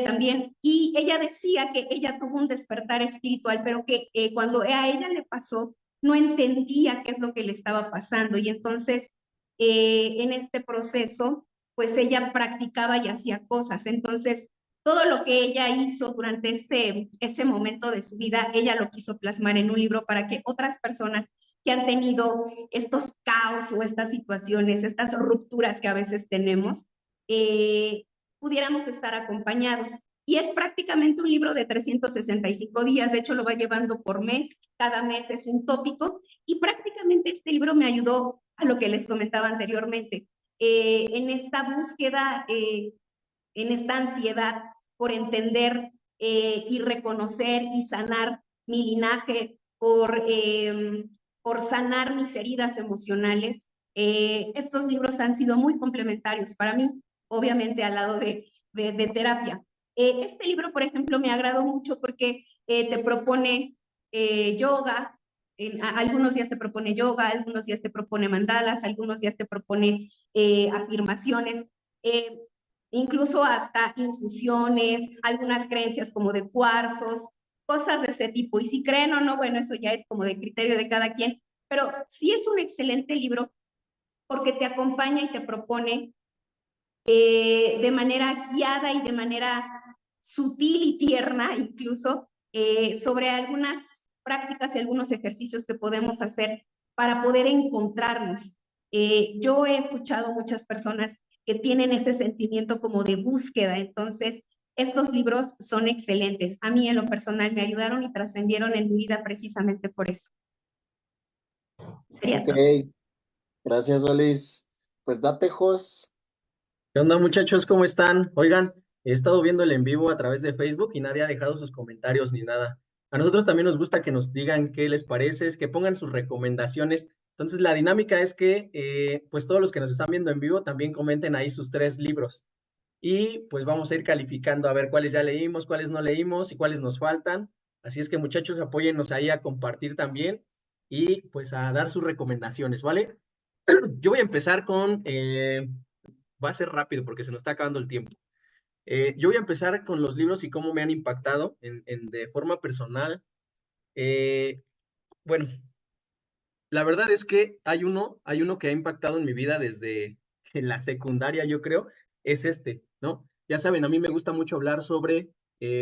también, y ella decía que ella tuvo un despertar espiritual, pero que cuando a ella le pasó, no entendía qué es lo que le estaba pasando, y entonces en este proceso, pues ella practicaba y hacía cosas, entonces todo lo que ella hizo durante ese momento de su vida, ella lo quiso plasmar en un libro para que otras personas que han tenido estos caos o estas situaciones, estas rupturas que a veces tenemos, eh, pudiéramos estar acompañados. Y es prácticamente un libro de 365 días, de hecho lo va llevando por mes, cada mes es un tópico, y prácticamente este libro me ayudó a lo que les comentaba anteriormente, en esta búsqueda, en esta ansiedad por entender y reconocer y sanar mi linaje, por sanar mis heridas emocionales. Estos libros han sido muy complementarios para mí, obviamente al lado de terapia. Este libro, por ejemplo, me agradó mucho porque te propone yoga, algunos días te propone yoga, algunos días te propone mandalas, algunos días te propone afirmaciones. incluso hasta infusiones, algunas creencias como de cuarzos, cosas de ese tipo. Y si creen o no, bueno, eso ya es como de criterio de cada quien, pero sí es un excelente libro porque te acompaña y te propone de manera guiada y de manera sutil y tierna, incluso, sobre algunas prácticas y algunos ejercicios que podemos hacer para poder encontrarnos. Yo he escuchado muchas personas que tienen ese sentimiento como de búsqueda, entonces estos libros son excelentes. A mí en lo personal me ayudaron y trascendieron en mi vida precisamente por eso. Sería Ok, todo. gracias, Olis. Pues date, Jos. ¿Qué onda, muchachos? ¿Cómo están? Oigan, he estado viendo el en vivo a través de Facebook y nadie ha dejado sus comentarios ni nada. A nosotros también nos gusta que nos digan qué les parece, es que pongan sus recomendaciones. Entonces, la dinámica es que, pues todos los que nos están viendo en vivo también comenten ahí sus 3 libros. Y pues vamos a ir calificando a ver cuáles ya leímos, cuáles no leímos y cuáles nos faltan. Así es que, muchachos, apóyennos ahí a compartir también y pues a dar sus recomendaciones, ¿vale? Yo voy a empezar con, va a ser rápido porque se nos está acabando el tiempo. Yo voy a empezar con los libros y cómo me han impactado de forma personal. Eh, bueno, la verdad es que hay uno que ha impactado en mi vida desde la secundaria, yo creo, es este, ¿no? Ya saben, a mí me gusta mucho hablar sobre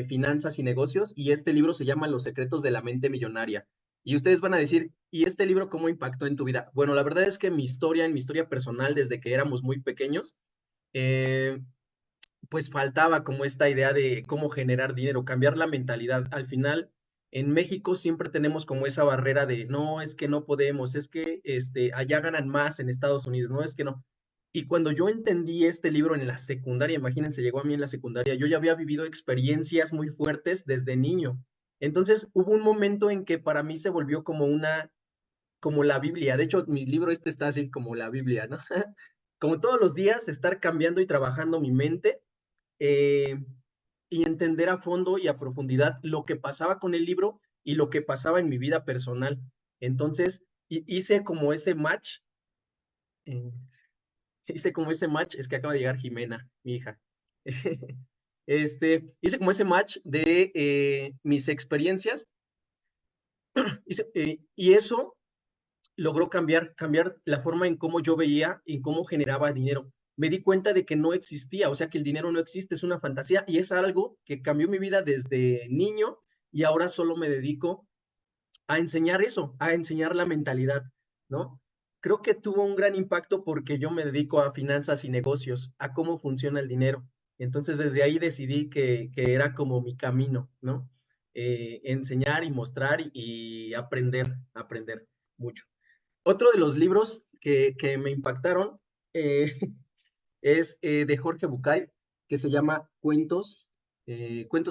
finanzas y negocios y este libro se llama Los secretos de la mente millonaria. Y ustedes van a decir, ¿y este libro cómo impactó en tu vida? Bueno, la verdad es que en mi historia personal, desde que éramos muy pequeños, eh, pues faltaba como esta idea de cómo generar dinero, cambiar la mentalidad. Al final, en México siempre tenemos como esa barrera de, no, es que no podemos, es que allá ganan más en Estados Unidos, no, es que no. Y cuando yo entendí este libro en la secundaria, imagínense, llegó a mí en la secundaria, yo ya había vivido experiencias muy fuertes desde niño. Entonces hubo un momento en que para mí se volvió como la Biblia. De hecho, mi libro está así como la Biblia, ¿no? Como todos los días, estar cambiando y trabajando mi mente eh, y entender a fondo y a profundidad lo que pasaba con el libro y lo que pasaba en mi vida personal. Entonces, hice como ese match, eh, es que acaba de llegar Jimena, mi hija. Hice como ese match de mis experiencias y eso logró cambiar la forma en cómo yo veía y cómo generaba dinero. Me di cuenta de que no existía, o sea, que el dinero no existe, es una fantasía y es algo que cambió mi vida desde niño y ahora solo me dedico a enseñar eso, a enseñar la mentalidad, ¿no? Creo que tuvo un gran impacto porque yo me dedico a finanzas y negocios, a cómo funciona el dinero. Entonces, desde ahí decidí que era como mi camino, ¿no? Enseñar y mostrar y aprender mucho. Otro de los libros que me impactaron eh, es de Jorge Bucay, que se llama Cuentos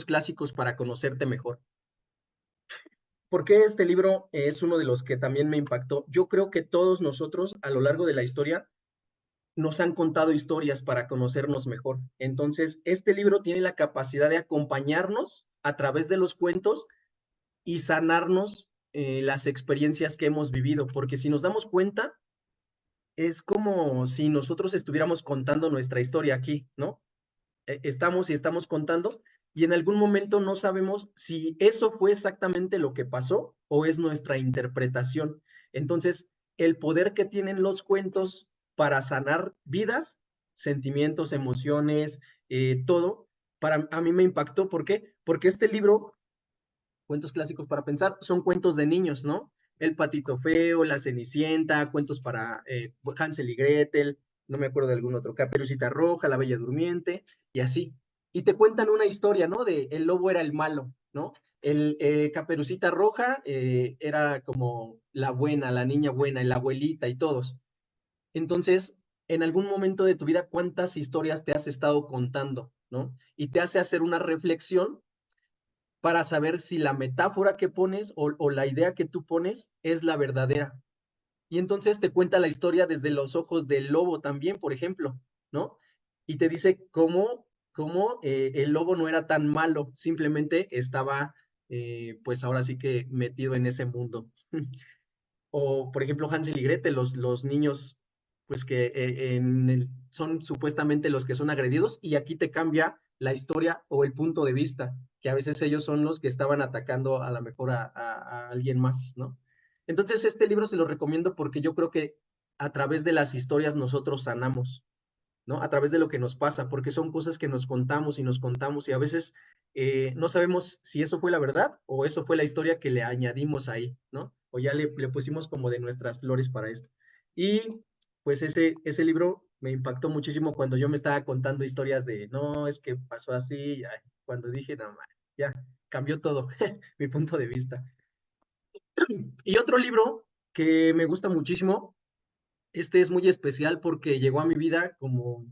clásicos para conocerte mejor. ¿Por qué este libro es uno de los que también me impactó? Yo creo que todos nosotros a lo largo de la historia nos han contado historias para conocernos mejor. Entonces, este libro tiene la capacidad de acompañarnos a través de los cuentos y sanarnos las experiencias que hemos vivido, porque si nos damos cuenta, es como si nosotros estuviéramos contando nuestra historia aquí, ¿no? Estamos contando y en algún momento no sabemos si eso fue exactamente lo que pasó o es nuestra interpretación. Entonces, el poder que tienen los cuentos para sanar vidas, sentimientos, emociones, todo, a mí me impactó. ¿Por qué? Porque este libro cuentos clásicos para pensar, son cuentos de niños, ¿no? El Patito Feo, La Cenicienta, cuentos para Hansel y Gretel, no me acuerdo de algún otro, Caperucita Roja, La Bella Durmiente, y así. Y te cuentan una historia, ¿no? De el lobo era el malo, ¿no? Caperucita Roja era como la buena, la niña buena, la abuelita y todos. Entonces, en algún momento de tu vida, ¿cuántas historias te has estado contando, ¿no? Y te hace hacer una reflexión para saber si la metáfora que pones o la idea que tú pones es la verdadera. Y entonces te cuenta la historia desde los ojos del lobo también, por ejemplo, ¿no? Y te dice cómo el lobo no era tan malo, simplemente estaba, pues ahora sí que metido en ese mundo. O, por ejemplo, Hansel y Gretel, los niños pues que son supuestamente los que son agredidos y aquí te cambia la historia o el punto de vista, que a veces ellos son los que estaban atacando a lo mejor a alguien más, ¿no? Entonces este libro se lo recomiendo porque yo creo que a través de las historias nosotros sanamos, ¿no? A través de lo que nos pasa, porque son cosas que nos contamos y a veces no sabemos si eso fue la verdad o eso fue la historia que le añadimos ahí, ¿no? O ya le pusimos como de nuestras flores para esto. Y pues ese libro me impactó muchísimo cuando yo me estaba contando historias de, no, es que pasó así, ya, cuando dije, no, ya, cambió todo mi punto de vista. Y otro libro que me gusta muchísimo, este es muy especial porque llegó a mi vida como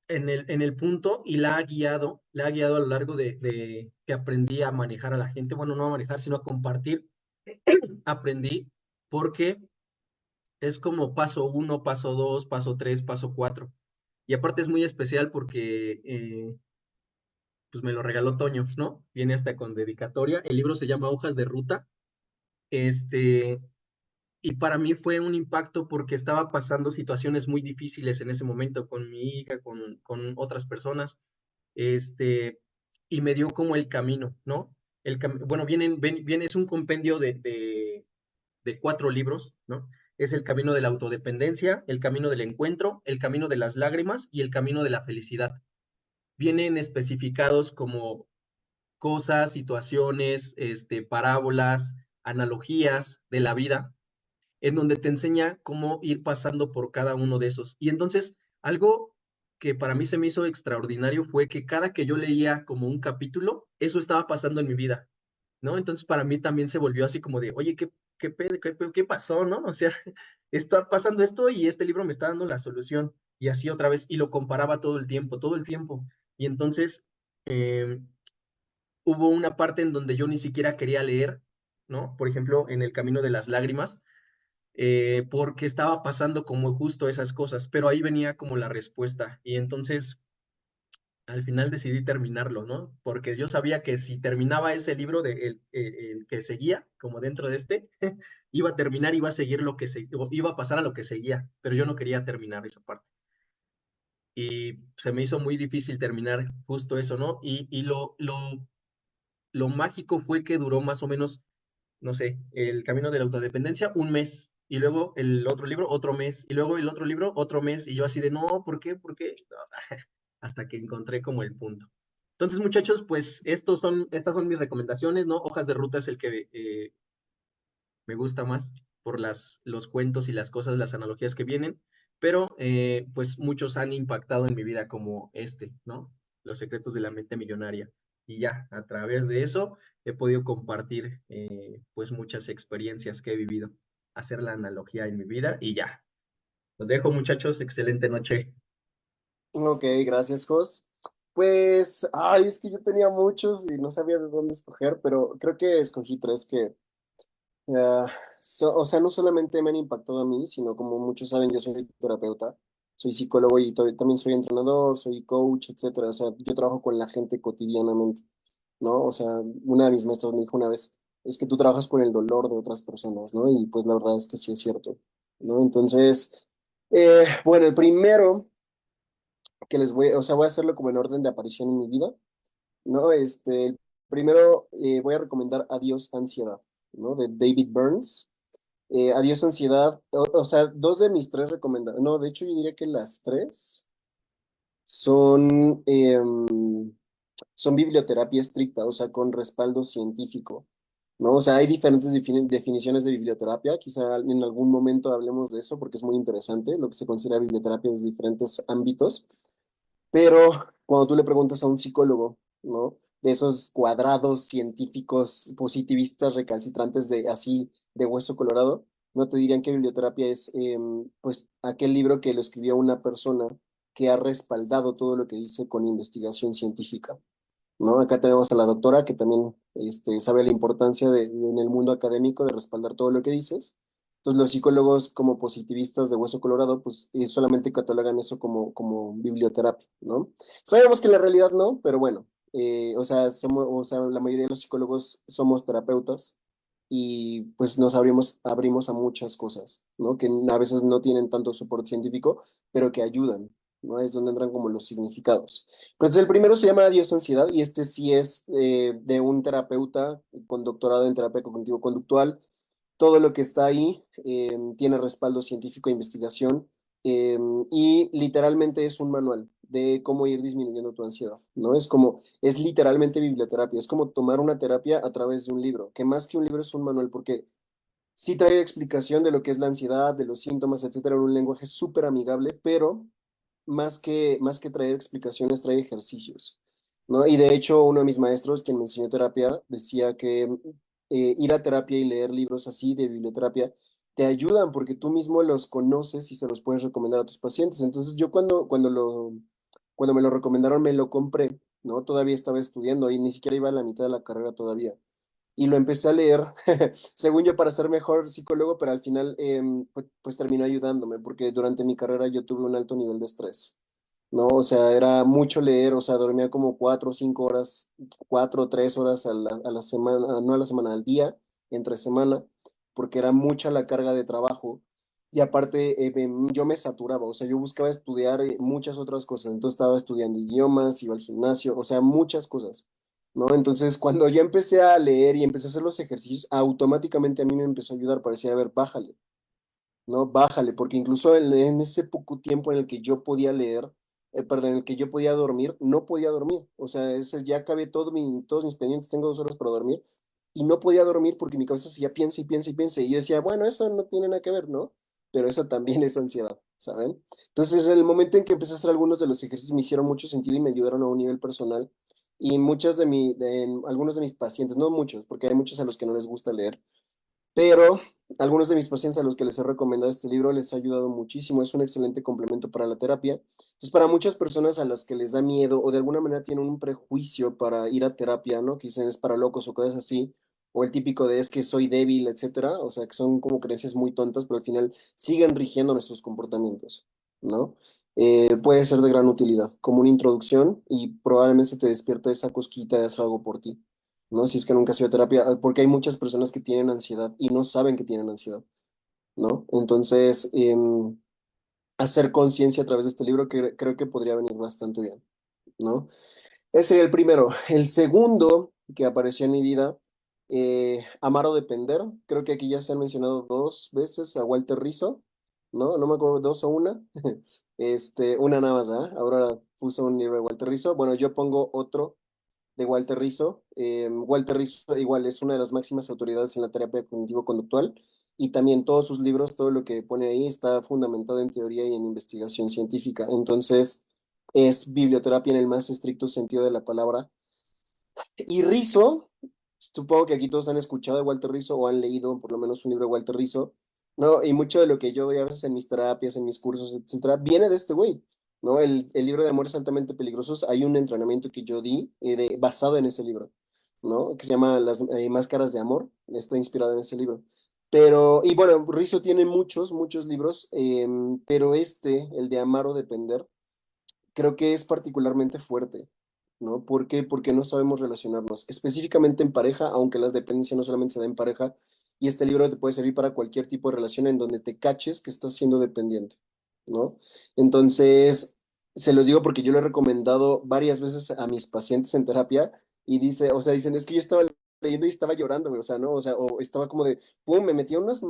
en el punto y la ha guiado a lo largo de que aprendí a manejar a la gente, bueno, no a manejar, sino a compartir, aprendí porque es como paso uno, paso dos, paso tres, paso cuatro. Y aparte es muy especial porque pues me lo regaló Toño, ¿no? Viene hasta con dedicatoria. El libro se llama Hojas de Ruta. Este, y para mí fue un impacto porque estaba pasando situaciones muy difíciles en ese momento con mi hija, con otras personas. este, y me dio como el camino, ¿no? Bueno, viene, es un compendio de 4 libros, ¿no? Es el camino de la autodependencia, el camino del encuentro, el camino de las lágrimas y el camino de la felicidad. Vienen especificados como cosas, situaciones, parábolas, analogías de la vida en donde te enseña cómo ir pasando por cada uno de esos. Y entonces, algo que para mí se me hizo extraordinario fue que cada que yo leía como un capítulo, eso estaba pasando en mi vida, ¿no? Entonces, para mí también se volvió así como de, oye, ¿qué pasó, no? O sea, está pasando esto y este libro me está dando la solución. Y así otra vez, y lo comparaba todo el tiempo, todo el tiempo. Y entonces, eh, hubo una parte en donde yo ni siquiera quería leer, ¿no? Por ejemplo, en El Camino de las Lágrimas, porque estaba pasando como justo esas cosas, pero ahí venía como la respuesta y entonces al final decidí terminarlo, ¿no? Porque yo sabía que si terminaba ese libro de el que seguía, como dentro de iba a terminar, iba a seguir iba a pasar a lo que seguía, pero yo no quería terminar esa parte. Y se me hizo muy difícil terminar justo eso, ¿no? Y lo mágico fue que duró más o menos, no sé, El Camino de la Autodependencia, un mes, y luego el otro libro, otro mes, y luego el otro libro, otro mes, y yo así de, no, ¿por qué? ¿Por qué? No, hasta que encontré como el punto. Entonces, muchachos, pues estas son mis recomendaciones, ¿no? Hojas de Ruta es el que me gusta más por los cuentos y las cosas, las analogías que vienen, pero pues muchos han impactado en mi vida como ¿no? Los secretos de la mente millonaria. Y ya, a través de eso he podido compartir pues muchas experiencias que he vivido, hacer la analogía en mi vida y ya. Los dejo, muchachos, excelente noche. Ok, gracias, Jos. Pues, ay, es que yo tenía muchos y no sabía de dónde escoger, pero creo que escogí tres que, ah, o sea, no solamente me han impactado a mí, sino como muchos saben, yo soy terapeuta, soy psicólogo y también soy entrenador, soy coach, etcétera. O sea, yo trabajo con la gente cotidianamente, ¿no? O sea, una de mis maestras me dijo una vez, es que tú trabajas con el dolor de otras personas, ¿no? Y pues la verdad es que sí es cierto, ¿no? Entonces, bueno, el primero que les voy, o sea, voy a hacerlo como en orden de aparición en mi vida, ¿no? El primero voy a recomendar Adiós Ansiedad, ¿no? De David Burns. Adiós Ansiedad, o sea, dos de mis tres recomendaciones, no, de hecho yo diría que las tres son, son biblioterapia estricta, o sea, con respaldo científico, ¿no? O sea, hay diferentes definiciones de biblioterapia, quizá en algún momento hablemos de eso porque es muy interesante lo que se considera biblioterapia desde diferentes ámbitos. Pero cuando tú le preguntas a un psicólogo, ¿no? De esos cuadrados científicos positivistas recalcitrantes de así de hueso colorado, no te dirían que biblioterapia es pues aquel libro que lo escribió una persona que ha respaldado todo lo que dice con investigación científica, ¿no? Acá tenemos a la doctora que también sabe la importancia en el mundo académico de respaldar todo lo que dices. Entonces los psicólogos como positivistas de hueso colorado, pues solamente catalogan eso como biblioterapia, ¿no? Sabemos que en la realidad no, pero bueno, o sea, la mayoría de los psicólogos somos terapeutas y pues nos abrimos a muchas cosas, ¿no? Que a veces no tienen tanto soporte científico, pero que ayudan, ¿no? Es donde entran como los significados. Entonces el primero se llama Adiós Ansiedad y este sí es de un terapeuta con doctorado en terapia cognitivo-conductual. Todo lo que está ahí tiene respaldo científico e investigación eh, y literalmente es un manual de cómo ir disminuyendo tu ansiedad, ¿no? Es literalmente biblioterapia, es como tomar una terapia a través de un libro, que más que un libro es un manual, porque sí trae explicación de lo que es la ansiedad, de los síntomas, etcétera, en un lenguaje súper amigable, pero más que traer explicaciones, trae ejercicios, ¿no? Y de hecho, uno de mis maestros, quien me enseñó terapia, decía que ir a terapia y leer libros así de biblioterapia te ayudan porque tú mismo los conoces y se los puedes recomendar a tus pacientes. Entonces, yo cuando me lo recomendaron, me lo compré, ¿no? Todavía estaba estudiando y ni siquiera iba a la mitad de la carrera todavía y lo empecé a leer, según yo, para ser mejor psicólogo, pero al final, pues terminó ayudándome, porque durante mi carrera yo tuve un alto nivel de estrés, ¿no? O sea, era mucho leer, o sea, dormía como 4 o 5 horas, 4 o 3 horas a la semana, no a la semana, al día, entre semana, porque era mucha la carga de trabajo. Y aparte, yo me saturaba, o sea, yo buscaba estudiar muchas otras cosas, entonces estaba estudiando idiomas, iba al gimnasio, o sea, muchas cosas. ¿No? Entonces, cuando yo empecé a leer y empecé a hacer los ejercicios, automáticamente a mí me empezó a ayudar, parecía, a ver, bájale, ¿no? Bájale, porque incluso en ese poco tiempo en el que yo podía leer, perdón, en el que yo podía dormir, no podía dormir. O sea, ya acabé todos mis pendientes, tengo 2 horas para dormir, y no podía dormir porque mi cabeza seguía piensa y piensa y piensa, y yo decía, bueno, eso no tiene nada que ver, ¿no? Pero eso también es ansiedad, ¿saben? Entonces, en el momento en que empecé a hacer algunos de los ejercicios me hicieron mucho sentido y me ayudaron a un nivel personal. Y algunos de mis pacientes, no muchos, porque hay muchos a los que no les gusta leer, pero algunos de mis pacientes a los que les he recomendado este libro les ha ayudado muchísimo. Es un excelente complemento para la terapia. Entonces, para muchas personas a las que les da miedo o de alguna manera tienen un prejuicio para ir a terapia, ¿no? Que dicen es para locos o cosas así, o el típico de es que soy débil, etcétera. O sea, que son como creencias muy tontas, pero al final siguen rigiendo nuestros comportamientos, ¿no? Puede ser de gran utilidad como una introducción y probablemente se te despierta esa cosquita de hacer algo por ti. ¿No? Si es que nunca has ido a terapia, porque hay muchas personas que tienen ansiedad y no saben que tienen ansiedad, ¿no? Entonces, hacer conciencia a través de este libro creo que podría venir bastante bien, ¿no? Ese sería el primero. El segundo que apareció en mi vida, Amar o Depender, creo que aquí ya se han mencionado 2 veces a Walter Rizzo, ¿no? No me acuerdo, 2 o 1. Una nada más, ¿ah? Ahora puso un libro de Walter Rizzo. Bueno, yo pongo otro de Walter Rizzo. Walter Rizzo igual es una de las máximas autoridades en la terapia cognitivo-conductual y también todos sus libros, todo lo que pone ahí está fundamentado en teoría y en investigación científica. Entonces, es biblioterapia en el más estricto sentido de la palabra. Y Rizzo, supongo que aquí todos han escuchado de Walter Rizzo o han leído por lo menos un libro de Walter Rizzo, ¿no? Y mucho de lo que yo doy a veces en mis terapias, en mis cursos, etcétera, viene de este güey, ¿no? El libro de Amores Altamente Peligrosos, hay un entrenamiento que yo di basado en ese libro, ¿no? Que se llama Las Máscaras de Amor, está inspirado en ese libro. Pero, y bueno, Rizzo tiene muchos libros, pero el de Amar o Depender, creo que es particularmente fuerte, ¿no? ¿Por qué? Porque no sabemos relacionarnos, específicamente en pareja, aunque la dependencia no solamente se da en pareja, y este libro te puede servir para cualquier tipo de relación en donde te caches que estás siendo dependiente, ¿no? Entonces, se los digo porque yo lo he recomendado varias veces a mis pacientes en terapia y dicen, es que yo estaba leyendo y estaba llorando, güey, o sea, ¿no? O sea, o estaba como de, pum, me metí unos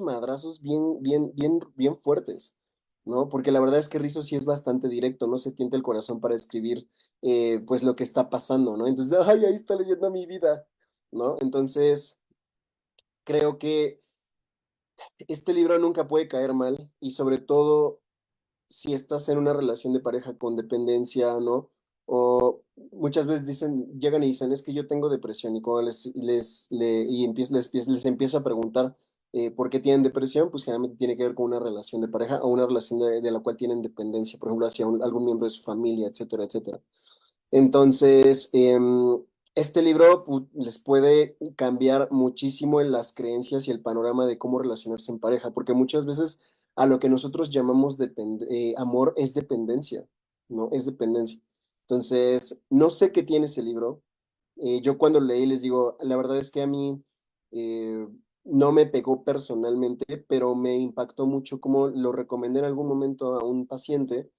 madrazos bien fuertes. ¿No? Porque la verdad es que Rizzo sí es bastante directo, no se tienta el corazón para escribir pues lo que está pasando, ¿no? Entonces, ay, ahí está leyendo mi vida, ¿no? Entonces, creo que este libro nunca puede caer mal y sobre todo si estás en una relación de pareja con dependencia, ¿no? O muchas veces llegan y dicen, es que yo tengo depresión y cuando les empiezo a preguntar por qué tienen depresión, pues generalmente tiene que ver con una relación de pareja o una relación de la cual tienen dependencia, por ejemplo, hacia algún miembro de su familia, etcétera, etcétera. Entonces, este libro les puede cambiar muchísimo en las creencias y el panorama de cómo relacionarse en pareja, porque muchas veces a lo que nosotros llamamos amor es dependencia, ¿no? Es dependencia. Entonces, no sé qué tiene ese libro. Yo cuando leí les digo, la verdad es que a mí eh, no me pegó personalmente, pero me impactó mucho como lo recomendé en algún momento a un paciente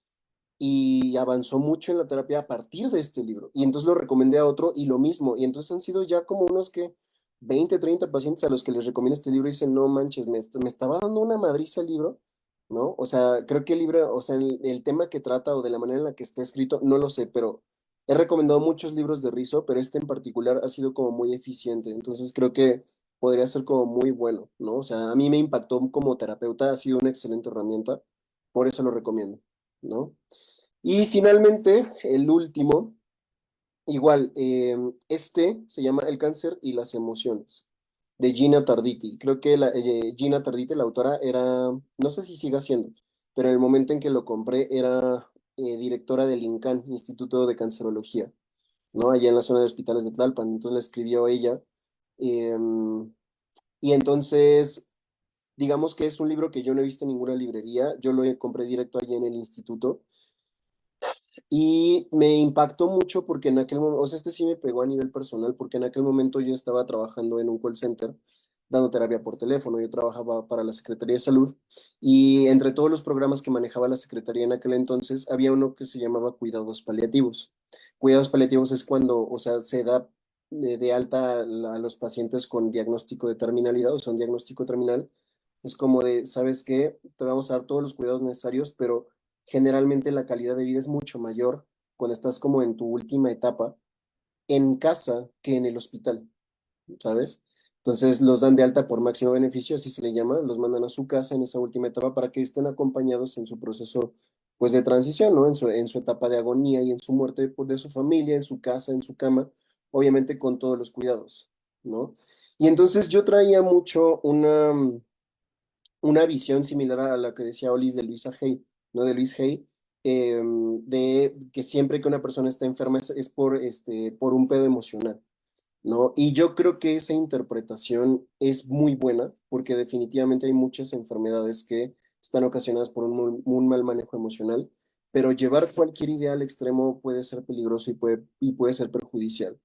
y avanzó mucho en la terapia a partir de este libro. Y entonces lo recomendé a otro y lo mismo. Y entonces han sido ya como unos que 20, 30 pacientes a los que les recomiendo este libro y dicen, no manches, me estaba dando una madriza el libro, ¿no? O sea, creo que el libro, o sea, el tema que trata o de la manera en la que está escrito, no lo sé, pero he recomendado muchos libros de Rizzo, pero este en particular ha sido como muy eficiente. Entonces creo que podría ser como muy bueno, ¿no? O sea, a mí me impactó como terapeuta, ha sido una excelente herramienta, por eso lo recomiendo, ¿no? Y finalmente, el último, igual, este se llama El cáncer y las emociones, de Gina Tarditi. Creo que Gina Tarditi, la autora, era, no sé si siga siendo, pero en el momento en que lo compré era directora del INCAN, Instituto de Cancerología, ¿no? Allá en la zona de hospitales de Tlalpan. Entonces la escribió ella. Y entonces, digamos que es un libro que yo no he visto en ninguna librería. Yo lo compré directo allá en el instituto. Y me impactó mucho porque en aquel momento, o sea, este sí me pegó a nivel personal, porque en aquel momento yo estaba trabajando en un call center, dando terapia por teléfono. Yo trabajaba para la Secretaría de Salud y entre todos los programas que manejaba la Secretaría en aquel entonces, había uno que se llamaba cuidados paliativos. Cuidados paliativos es cuando, o sea, se da de alta a los pacientes con diagnóstico de terminalidad, o sea, un diagnóstico terminal. Es como de, ¿sabes qué? Te vamos a dar todos los cuidados necesarios, pero generalmente la calidad de vida es mucho mayor cuando estás como en tu última etapa en casa que en el hospital, ¿sabes? Entonces los dan de alta por máximo beneficio, así se le llama, los mandan a su casa en esa última etapa para que estén acompañados en su proceso pues de transición, ¿no? En su etapa de agonía y en su muerte pues, de su familia, en su casa, en su cama, obviamente con todos los cuidados, ¿no? Y entonces yo traía mucho una visión similar a la que decía Olis de Luisa Hay, ¿no? De Luis Hay, de que siempre que una persona está enferma es por un pedo emocional, ¿no? Y yo creo que esa interpretación es muy buena porque definitivamente hay muchas enfermedades que están ocasionadas por un mal manejo emocional, pero llevar cualquier idea al extremo puede ser peligroso y puede ser perjudicial,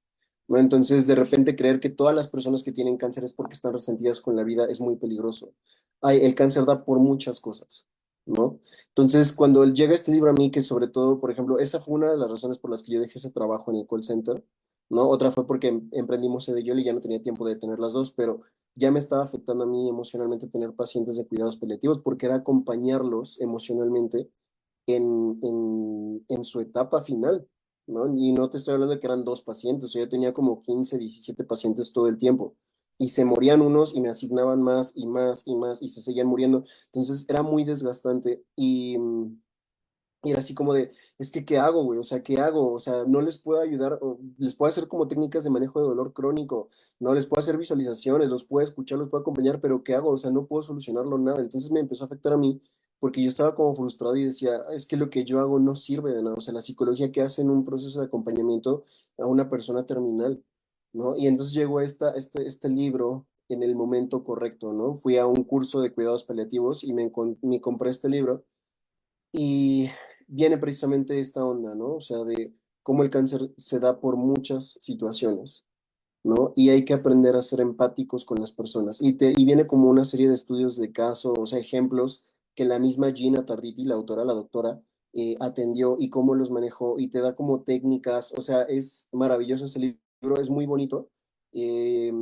¿no? Entonces, de repente creer que todas las personas que tienen cáncer es porque están resentidas con la vida es muy peligroso. El cáncer da por muchas cosas, ¿no? Entonces, cuando llega este libro a mí, que sobre todo, por ejemplo, esa fue una de las razones por las que yo dejé ese trabajo en el call center, ¿no? Otra fue porque emprendimos Edeyol y ya no tenía tiempo de tener las dos, pero ya me estaba afectando a mí emocionalmente tener pacientes de cuidados paliativos porque era acompañarlos emocionalmente en su etapa final, ¿no? Y no te estoy hablando de que eran dos pacientes, o sea, yo tenía como 15, 17 pacientes todo el tiempo. Y se morían unos y me asignaban más y más y más y se seguían muriendo. Entonces era muy desgastante y era así como de, es que, ¿qué hago, güey? O sea, ¿qué hago? O sea, no les puedo ayudar, o les puedo hacer como técnicas de manejo de dolor crónico, no les puedo hacer visualizaciones, los puedo escuchar, los puedo acompañar, pero ¿qué hago? O sea, no puedo solucionarlo nada. Entonces me empezó a afectar a mí porque yo estaba como frustrado y decía, es que lo que yo hago no sirve de nada. O sea, la psicología que hace en un proceso de acompañamiento a una persona terminal, ¿no? Y entonces llegó este libro en el momento correcto, ¿no? Fui a un curso de cuidados paliativos y me compré este libro. Y viene precisamente esta onda, ¿no? O sea, de cómo el cáncer se da por muchas situaciones, ¿no? Y hay que aprender a ser empáticos con las personas. Y viene como una serie de estudios de caso, o sea, ejemplos que la misma Gina Tarditi, la autora, la doctora, atendió y cómo los manejó y te da como técnicas, o sea, es maravilloso ese libro, es muy bonito. Eh,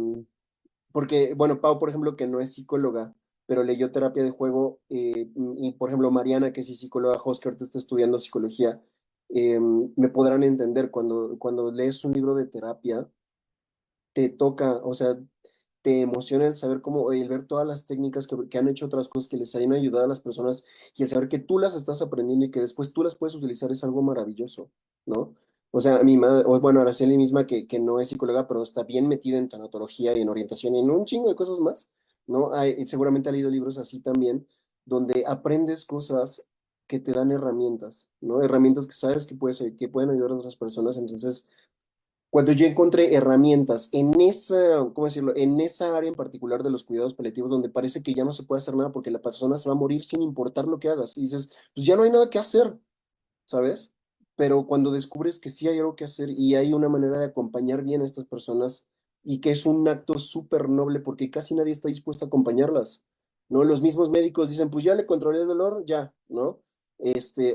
Porque, bueno, Pau, por ejemplo, que no es psicóloga, pero leyó terapia de juego, y por ejemplo, Mariana, que sí es psicóloga, Hosker, está estudiando psicología, me podrán entender cuando lees un libro de terapia, te toca, o sea, te emociona el saber cómo, el ver todas las técnicas que han hecho otras cosas que les hayan ayudado a las personas y el saber que tú las estás aprendiendo y que después tú las puedes utilizar es algo maravilloso, ¿no? O sea, mi madre, o bueno, Araceli misma, que no es psicóloga, pero está bien metida en tanatología y en orientación y en un chingo de cosas más, ¿no? Seguramente ha leído libros así también, donde aprendes cosas que te dan herramientas, ¿no? Herramientas que sabes que pueden ayudar a otras personas. Entonces, cuando yo encontré herramientas en esa, ¿cómo decirlo? En esa área en particular de los cuidados paliativos, donde parece que ya no se puede hacer nada porque la persona se va a morir sin importar lo que hagas. Y dices, pues ya no hay nada que hacer, ¿sabes? Pero cuando descubres que sí hay algo que hacer y hay una manera de acompañar bien a estas personas, y que es un acto súper noble porque casi nadie está dispuesto a acompañarlas, ¿no? Los mismos médicos dicen, pues ya le controlé el dolor, ya, ¿no?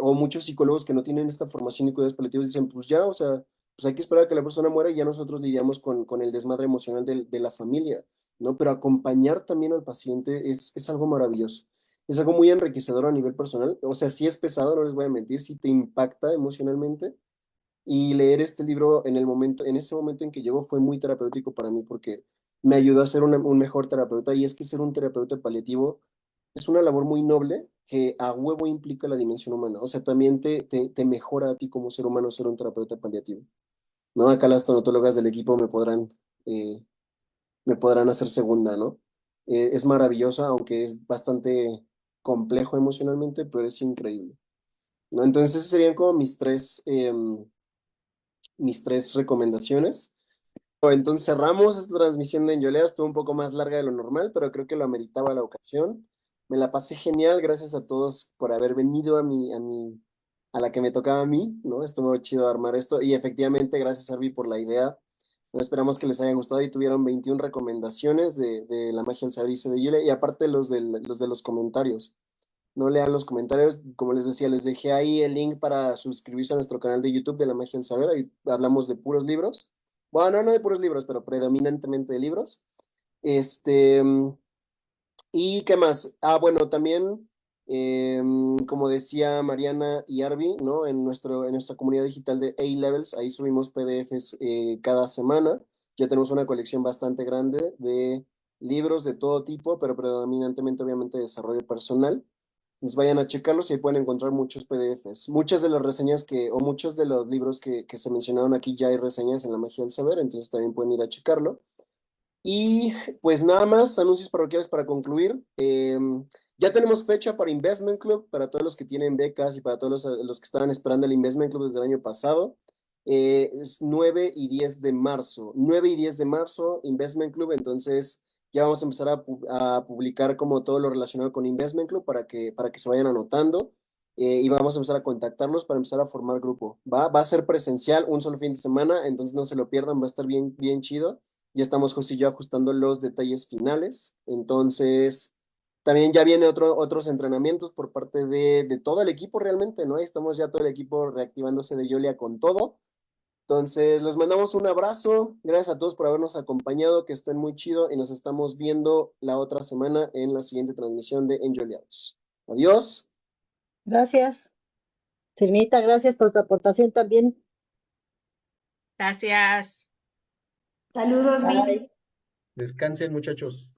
O muchos psicólogos que no tienen esta formación y cuidados paliativos dicen, pues ya, o sea, pues hay que esperar a que la persona muera y ya nosotros lidiamos con el desmadre emocional de la familia, ¿no? Pero acompañar también al paciente es algo maravilloso. Es algo muy enriquecedor a nivel personal. O sea, sí es pesado, no les voy a mentir, sí te impacta emocionalmente. Y leer este libro en ese momento en que llegó fue muy terapéutico para mí porque me ayudó a ser un mejor terapeuta. Y es que ser un terapeuta paliativo es una labor muy noble que a huevo implica la dimensión humana. O sea, también te mejora a ti como ser humano ser un terapeuta paliativo, ¿no? Acá las tanatólogas del equipo eh, me podrán hacer segunda, ¿no? Es maravillosa, aunque es bastante complejo emocionalmente, pero es increíble, ¿no? Entonces, esas serían como mis tres recomendaciones. Entonces cerramos esta transmisión de Enjolea, estuvo un poco más larga de lo normal, pero creo que lo ameritaba la ocasión. Me la pasé genial, gracias a todos por haber venido a la que me tocaba a mí, ¿no? Estuvo chido armar esto y efectivamente gracias Arby por la idea. No, esperamos que les haya gustado y tuvieron 21 recomendaciones de la magia del saber de Yule y aparte los de los comentarios. No lean los comentarios, como les decía, les dejé ahí el link para suscribirse a nuestro canal de YouTube de la magia del saber, ahí hablamos de puros libros. Bueno, no de puros libros, pero predominantemente de libros. Este, ¿Y qué más? Ah, bueno, también, como decía Mariana y Arby, ¿no? En nuestra comunidad digital de A-Levels, ahí subimos PDFs cada semana. Ya tenemos una colección bastante grande de libros de todo tipo, pero predominantemente, obviamente, de desarrollo personal. Pues vayan a checarlos y ahí pueden encontrar muchos PDFs. Muchas de las reseñas o muchos de los libros que se mencionaron aquí ya hay reseñas en la magia del saber, entonces también pueden ir a checarlo. Y pues nada más, anuncios parroquiales para concluir. Ya tenemos fecha para Investment Club, para todos los que tienen becas y para todos los que estaban esperando el Investment Club desde el año pasado. Es 9 y 10 de marzo. 9 y 10 de marzo, Investment Club. Entonces ya vamos a empezar a publicar como todo lo relacionado con Investment Club para que se vayan anotando. Y vamos a empezar a contactarlos para empezar a formar grupo. Va a ser presencial un solo fin de semana, entonces no se lo pierdan, va a estar bien, bien chido. Ya estamos José y yo ajustando los detalles finales. Entonces, también ya viene otros entrenamientos por parte de todo el equipo realmente, ¿no? Ahí estamos ya todo el equipo reactivándose de Yolia con todo. Entonces, les mandamos un abrazo. Gracias a todos por habernos acompañado, que estén muy chido y nos estamos viendo la otra semana en la siguiente transmisión de Enjoleados. Adiós. Gracias. Sirenita, gracias por tu aportación también. Gracias. Saludos, Vic. Bye. Descansen, muchachos.